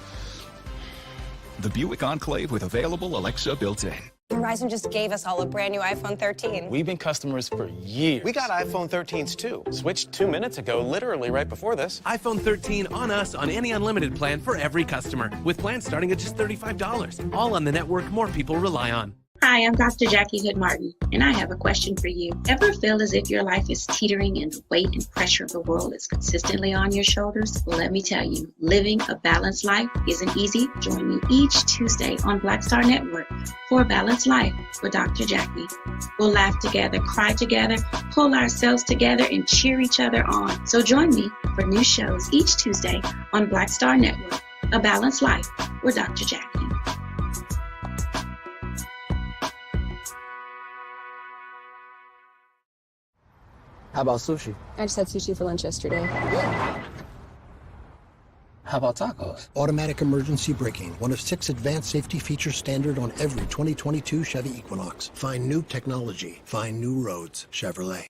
The Buick Enclave with available Alexa built in. Verizon just gave us all a brand new iPhone 13. We've been customers for years. We got iPhone 13s too. Switched 2 minutes ago, literally right before this. iPhone 13 on us on any unlimited plan for every customer, with plans starting at just $35. All on the network more people rely on. Hi, I'm Dr. Jackie Hood Martin, and I have a question for you. Ever feel as if your life is teetering and the weight and pressure of the world is consistently on your shoulders? Well, let me tell you, living a balanced life isn't easy. Join me each Tuesday on Black Star Network for A Balanced Life with Dr. Jackie. We'll laugh together, cry together, pull ourselves together, and cheer each other on. So join me for new shows each Tuesday on Black Star Network, A Balanced Life with Dr. Jackie. How about sushi? I just had sushi for lunch yesterday. How about tacos? Automatic emergency braking, one of 6 advanced safety features standard on every 2022 Chevy Equinox. Find new technology. Find new roads. Chevrolet.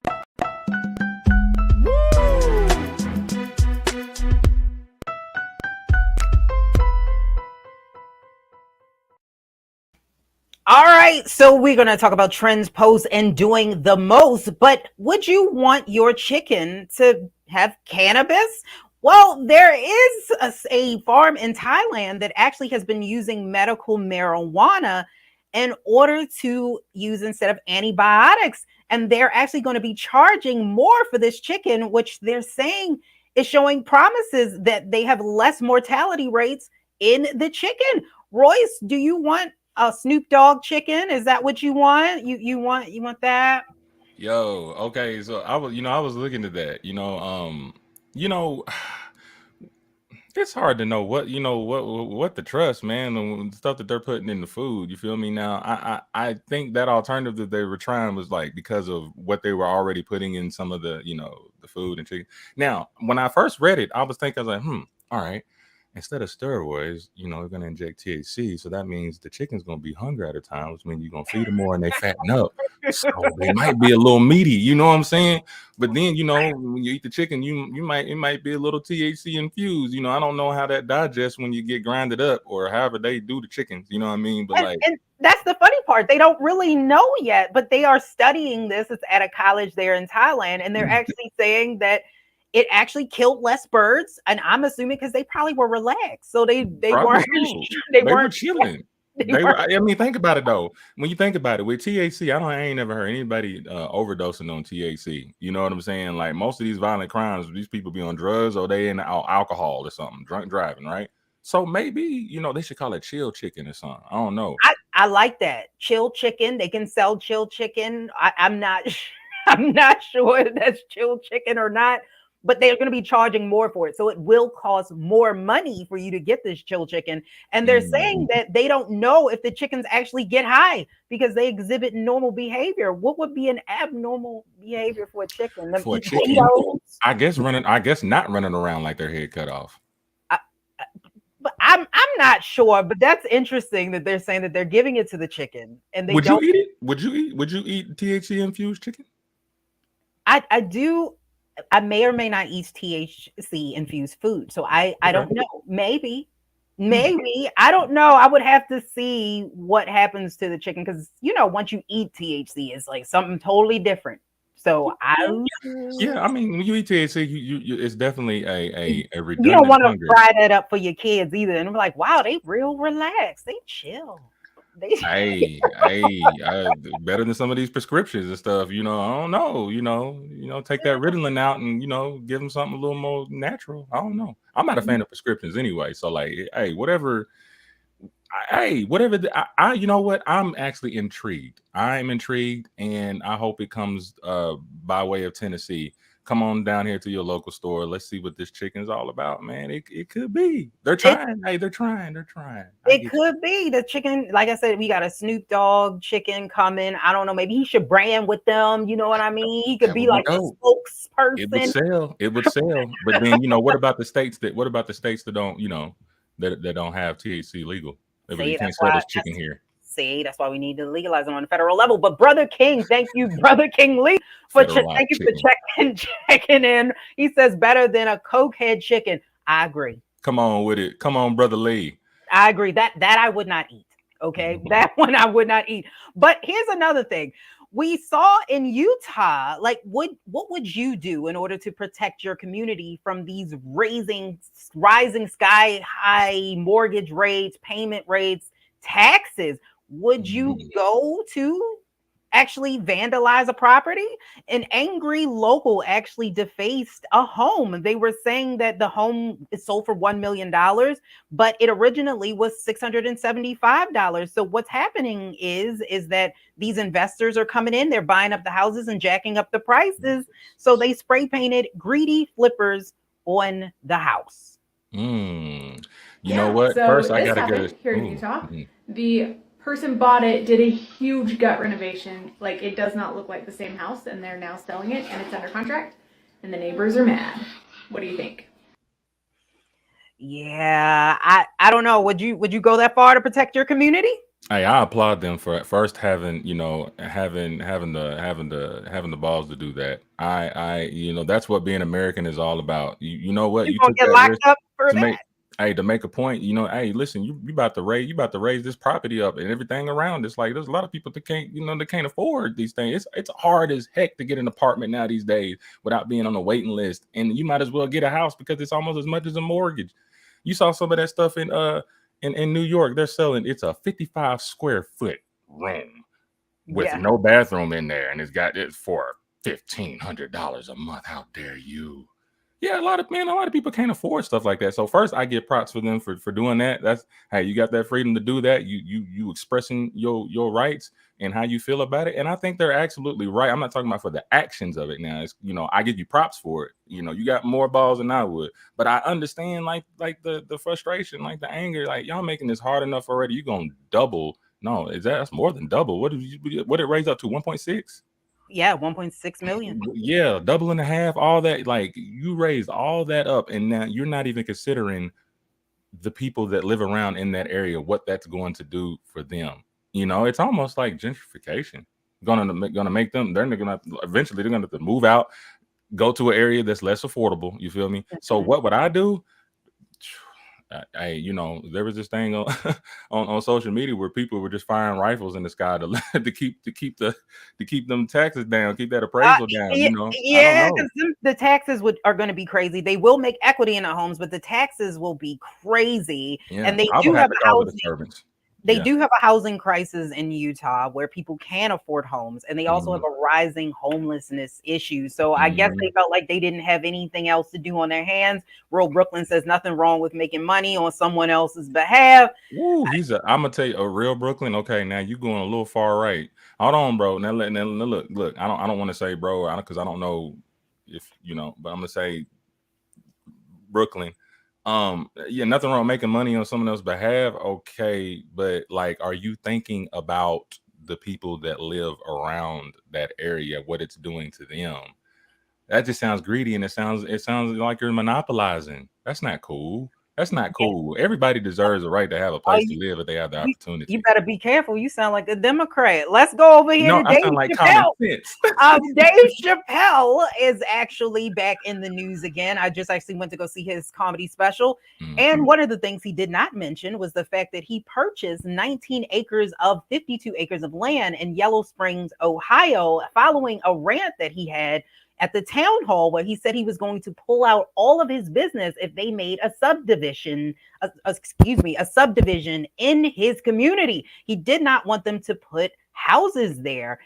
All right, so we're going to talk about trends, posts, and doing the most. But would you want your chicken to have cannabis? Well, there is a farm in Thailand that actually has been using medical marijuana in order to use instead of antibiotics. And they're actually going to be charging more for this chicken, which they're saying is showing promises that they have less mortality rates in the chicken. Royce, do you want a Snoop Dogg chicken? Is that what you want? You want that? Yo, okay. So I was looking at that, It's hard to know what to trust, man, and the stuff that they're putting in the food. You feel me? Now, I think that alternative that they were trying was like because of what they were already putting in some of the food and chicken. Now, when I first read it, I was thinking, I was like, all right. Instead of steroids, they're going to inject THC. So that means the chicken's going to be hungry at a time, which means you're going to feed them more and they fatten up. So they might be a little meaty. You know what I'm saying? But then, when you eat the chicken, it might be a little THC infused. I don't know how that digests when you get grinded up or however they do the chickens. You know what I mean? But and that's the funny part. They don't really know yet, but they are studying this. It's at a college there in Thailand, and they're actually saying that it actually killed less birds, and I'm assuming because they probably were relaxed, so they weren't they weren't chilling. I mean, think about it though. When you think about it, with THC, I ain't never heard anybody overdosing on THC. You know what I'm saying? Like most of these violent crimes, these people be on drugs or they in alcohol or something, drunk driving, right? So maybe they should call it chill chicken or something. I don't know. I like that chill chicken. They can sell chill chicken. I'm not sure if that's chill chicken or not. But they're going to be charging more for it. So it will cost more money for you to get this chill chicken. And they're saying that they don't know if the chickens actually get high because they exhibit normal behavior. What would be an abnormal behavior for a chicken? For a chicken, I guess not running around like their head cut off. But I'm not sure, but that's interesting that they're saying that they're giving it to the chicken and they don't. You eat it? Would you eat THC infused chicken? I do. I may or may not eat THC infused food. So I don't know. Maybe. I don't know. I would have to see what happens to the chicken because once you eat THC, it's like something totally different. So I mean, when you eat THC, you it's definitely a redundant. You don't want to fry that up for your kids either. And I'm like, wow, they real relaxed. They chill. Hey, better than some of these prescriptions and stuff. I don't know. Take that Ritalin out and give them something a little more natural. I don't know. I'm not a fan of prescriptions anyway. So like, whatever. You know what? I'm actually intrigued. I'm intrigued, and I hope it comes by way of Tennessee. Come on down here to your local store. Let's see what this chicken's all about, man. It could be. They're trying. They're trying. It could be the chicken. Like I said, we got a Snoop Dogg chicken coming. I don't know. Maybe he should brand with them. You know what I mean? He could be like a spokesperson. It would sell. But then what about the states that don't that don't have THC legal? You can't sell this chicken here. See, that's why we need to legalize them on the federal level. But Brother King, thank you, Brother King Lee, for checking in. He says better than a cokehead chicken. I agree. Come on with it. Come on, Brother Lee. I agree. That I would not eat. Okay, that one I would not eat. But here's another thing. We saw in Utah, like what would you do in order to protect your community from these rising sky high mortgage rates, payment rates, taxes? Would you go to actually vandalize a property? An angry local actually defaced a home. They were saying that the home is sold for $1 million, but it originally was $675. So what's happening is that these investors are coming in, they're buying up the houses and jacking up the prices. So they spray painted greedy flippers on the house. You know what? So first, I this gotta happened here in Utah. The person bought it, did a huge gut renovation. Like, it does not look like the same house, and they're now selling it, and it's under contract, and the neighbors are mad. What do you think? Yeah, I don't know. Would you go that far to protect your community? Hey, I applaud them for at first having having the balls to do that. I that's what being American is all about. You know what? You gonna get locked up for that? To make a point, hey, listen, you about to raise this property up and everything around. It's like there's a lot of people that can't afford these things. It's hard as heck to get an apartment now these days without being on a waiting list. And you might as well get a house because it's almost as much as a mortgage. You saw some of that stuff in New York. They're selling it's a 55 square foot room with no bathroom in there, and it's for $1,500 a month. How dare you? Yeah, a lot of people can't afford stuff like that. So first, I give props for them for doing that. That's, hey, you got that freedom to do that. You expressing your rights and how you feel about it. And I think they're absolutely right. I'm not talking about for the actions of it now. It's, I give you props for it. You got more balls than I would. But I understand like the frustration, like the anger, like y'all making this hard enough already. You gonna double? No, that's more than double. What did it raise up to? 1.6? Yeah, 1.6 million. Yeah, double and a half, all that. Like, you raised all that up, and now you're not even considering the people that live around in that area, what that's going to do for them. It's almost like gentrification. Gonna make them. They're gonna eventually they're gonna have to move out, go to an area that's less affordable. You feel me? So what would I do? There was this thing on, on social media where people were just firing rifles in the sky to keep them taxes down, keep that appraisal down. Yeah, because the taxes are going to be crazy. They will make equity in the homes, but the taxes will be crazy. Yeah, and they do have housing. They do have a housing crisis in Utah where people can't afford homes, and they also have a rising homelessness issue. So I guess they felt like they didn't have anything else to do on their hands. Rural Brooklyn says nothing wrong with making money on someone else's behalf. Ooh, I'm gonna tell you, a real Brooklyn. Okay, now you going a little far right. Hold on, bro. Now look. I don't want to say bro, because I don't know if but I'm gonna say Brooklyn. Yeah, nothing wrong with making money on someone else's behalf. Okay, but like, are you thinking about the people that live around that area, what it's doing to them? That just sounds greedy, and it sounds like you're monopolizing. That's not cool. That's not cool. Everybody deserves a right to have a place to live if they have the opportunity. You better be careful. You sound like a Democrat. Let's go over here to I Dave sound like Chappelle. common sense. Dave Chappelle is actually back in the news again. I just actually went to go see his comedy special. And one of the things he did not mention was the fact that he purchased 19 acres of 52 acres of land in Yellow Springs, Ohio, following a rant that he had at the town hall where he said he was going to pull out all of his business if they made a subdivision in his community. He did not want them to put houses there.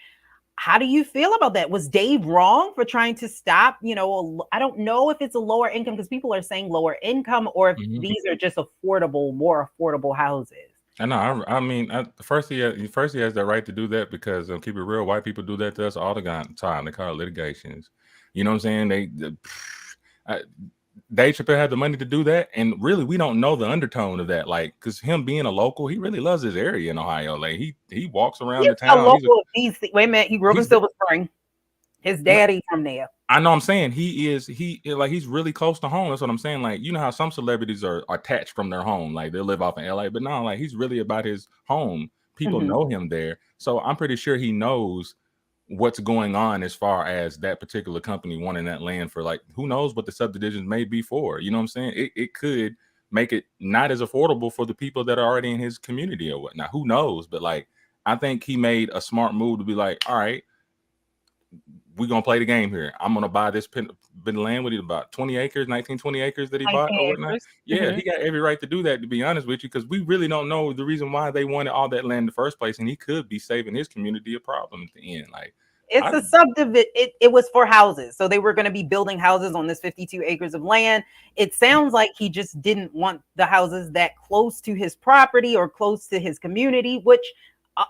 How do you feel about that? Was Dave wrong for trying to stop? I don't know if it's a lower income, because people are saying lower income, or if these are just more affordable houses. I know. I mean, first he has that right to do that, because keep it real, white people do that to us all the time. They call it litigations. You know what I'm saying? Dave Chappelle had the money to do that, and really, we don't know the undertone of that. Like, because him being a local, he really loves his area in Ohio. Like, he walks around the town. Wait a minute, he grew up in Silver Spring. His daddy from there. I know. I'm saying he's really close to home. That's what I'm saying. Like, you know how some celebrities are attached from their home, like they live off in LA, but no, like, he's really about his home. People know him there, so I'm pretty sure he knows what's going on as far as that particular company wanting that land for, like, who knows what the subdivisions may be for. You know what I'm saying? It could make it not as affordable for the people that are already in his community or whatnot. Who knows? But like, I think he made a smart move to be like, all right, we're gonna play the game here. I'm gonna buy this bit of land with about 20 acres that he bought or whatnot. Yeah, he got every right to do that, to be honest with you, because we really don't know the reason why they wanted all that land in the first place, and he could be saving his community a problem at the end. Like, it's a subdivision. It was for houses, so they were going to be building houses on this 52 acres of land. It sounds like he just didn't want the houses that close to his property or close to his community, which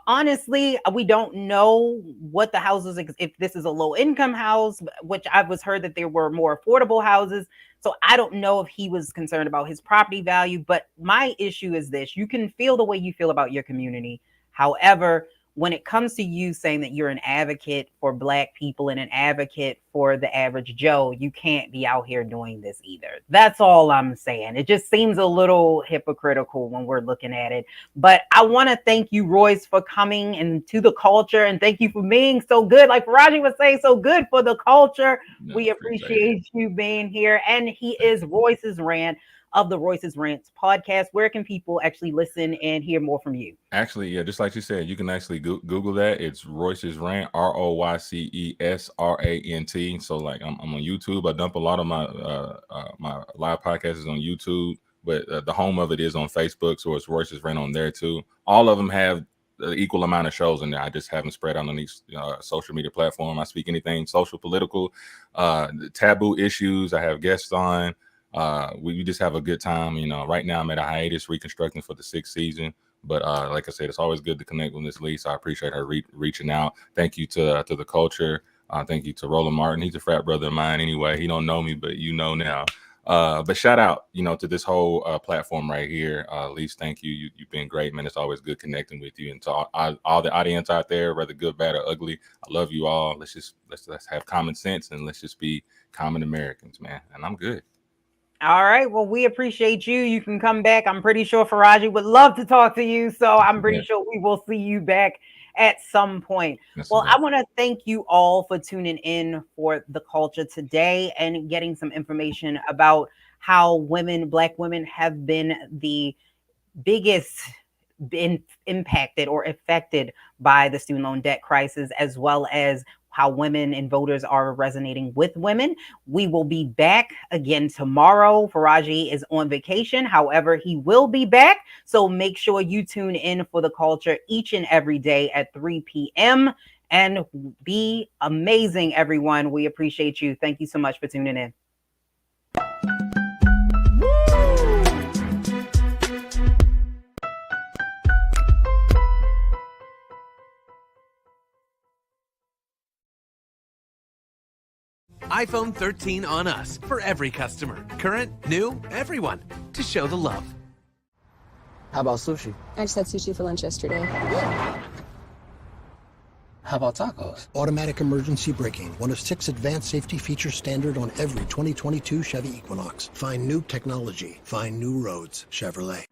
honestly, we don't know what the houses, if this is a low income house, which I was heard that there were more affordable houses. So I don't know if he was concerned about his property value, but my issue is this: you can feel the way you feel about your community. However, when it comes to you saying that you're an advocate for Black people and an advocate for the average Joe, you can't be out here doing this either. That's all I'm saying. It just seems a little hypocritical when we're looking at it. But I want to thank you, Royce, for coming into the culture, and thank you for being so good. Like Farajii was saying, so good for the culture. We appreciate you being here. And he is Royce's Rant of the Royce's Rants podcast. Where can people actually listen and hear more from you? Actually, yeah, just like you said, you can actually Google that. It's Royce's Rant, ROYCESRANT. So like, I'm on YouTube. I dump a lot of my my live podcasts on YouTube, but the home of it is on Facebook. So it's Royce's Rant on there too. All of them have the equal amount of shows in there. I just haven't spread out on each social media platform. I speak anything social, political, taboo issues. I have guests on. We just have a good time. Right now I'm at a hiatus reconstructing for the 6th season. But like I said, it's always good to connect with Miss Lee. So I appreciate her reaching out. Thank you to the culture. Thank you to Roland Martin. He's a frat brother of mine anyway. He don't know me, but now. But shout out, to this whole platform right here. Lise, thank you. You've been great, man. It's always good connecting with you. And to all the audience out there, whether good, bad, or ugly, I love you all. Let's have common sense and let's just be common Americans, man. And I'm good. All right. Well, we appreciate you. You can come back. I'm pretty sure Farajii would love to talk to you. So I'm pretty sure we will see you back at some point. Well, I want to thank you all for tuning in for The Culture today and getting some information about how Black women have been the biggest impacted or affected by the student loan debt crisis, as well as how women and voters are resonating with women. We will be back again tomorrow. Farajii is on vacation. However, he will be back. So make sure you tune in for The Culture each and every day at 3 p.m. and be amazing, everyone. We appreciate you. Thank you so much for tuning in. iPhone 13 on us for every customer. Current, new, everyone. To show the love. How about sushi? I just had sushi for lunch yesterday. How about tacos? Automatic emergency braking, one of 6 advanced safety features standard on every 2022 Chevy Equinox. Find new technology. Find new roads. Chevrolet.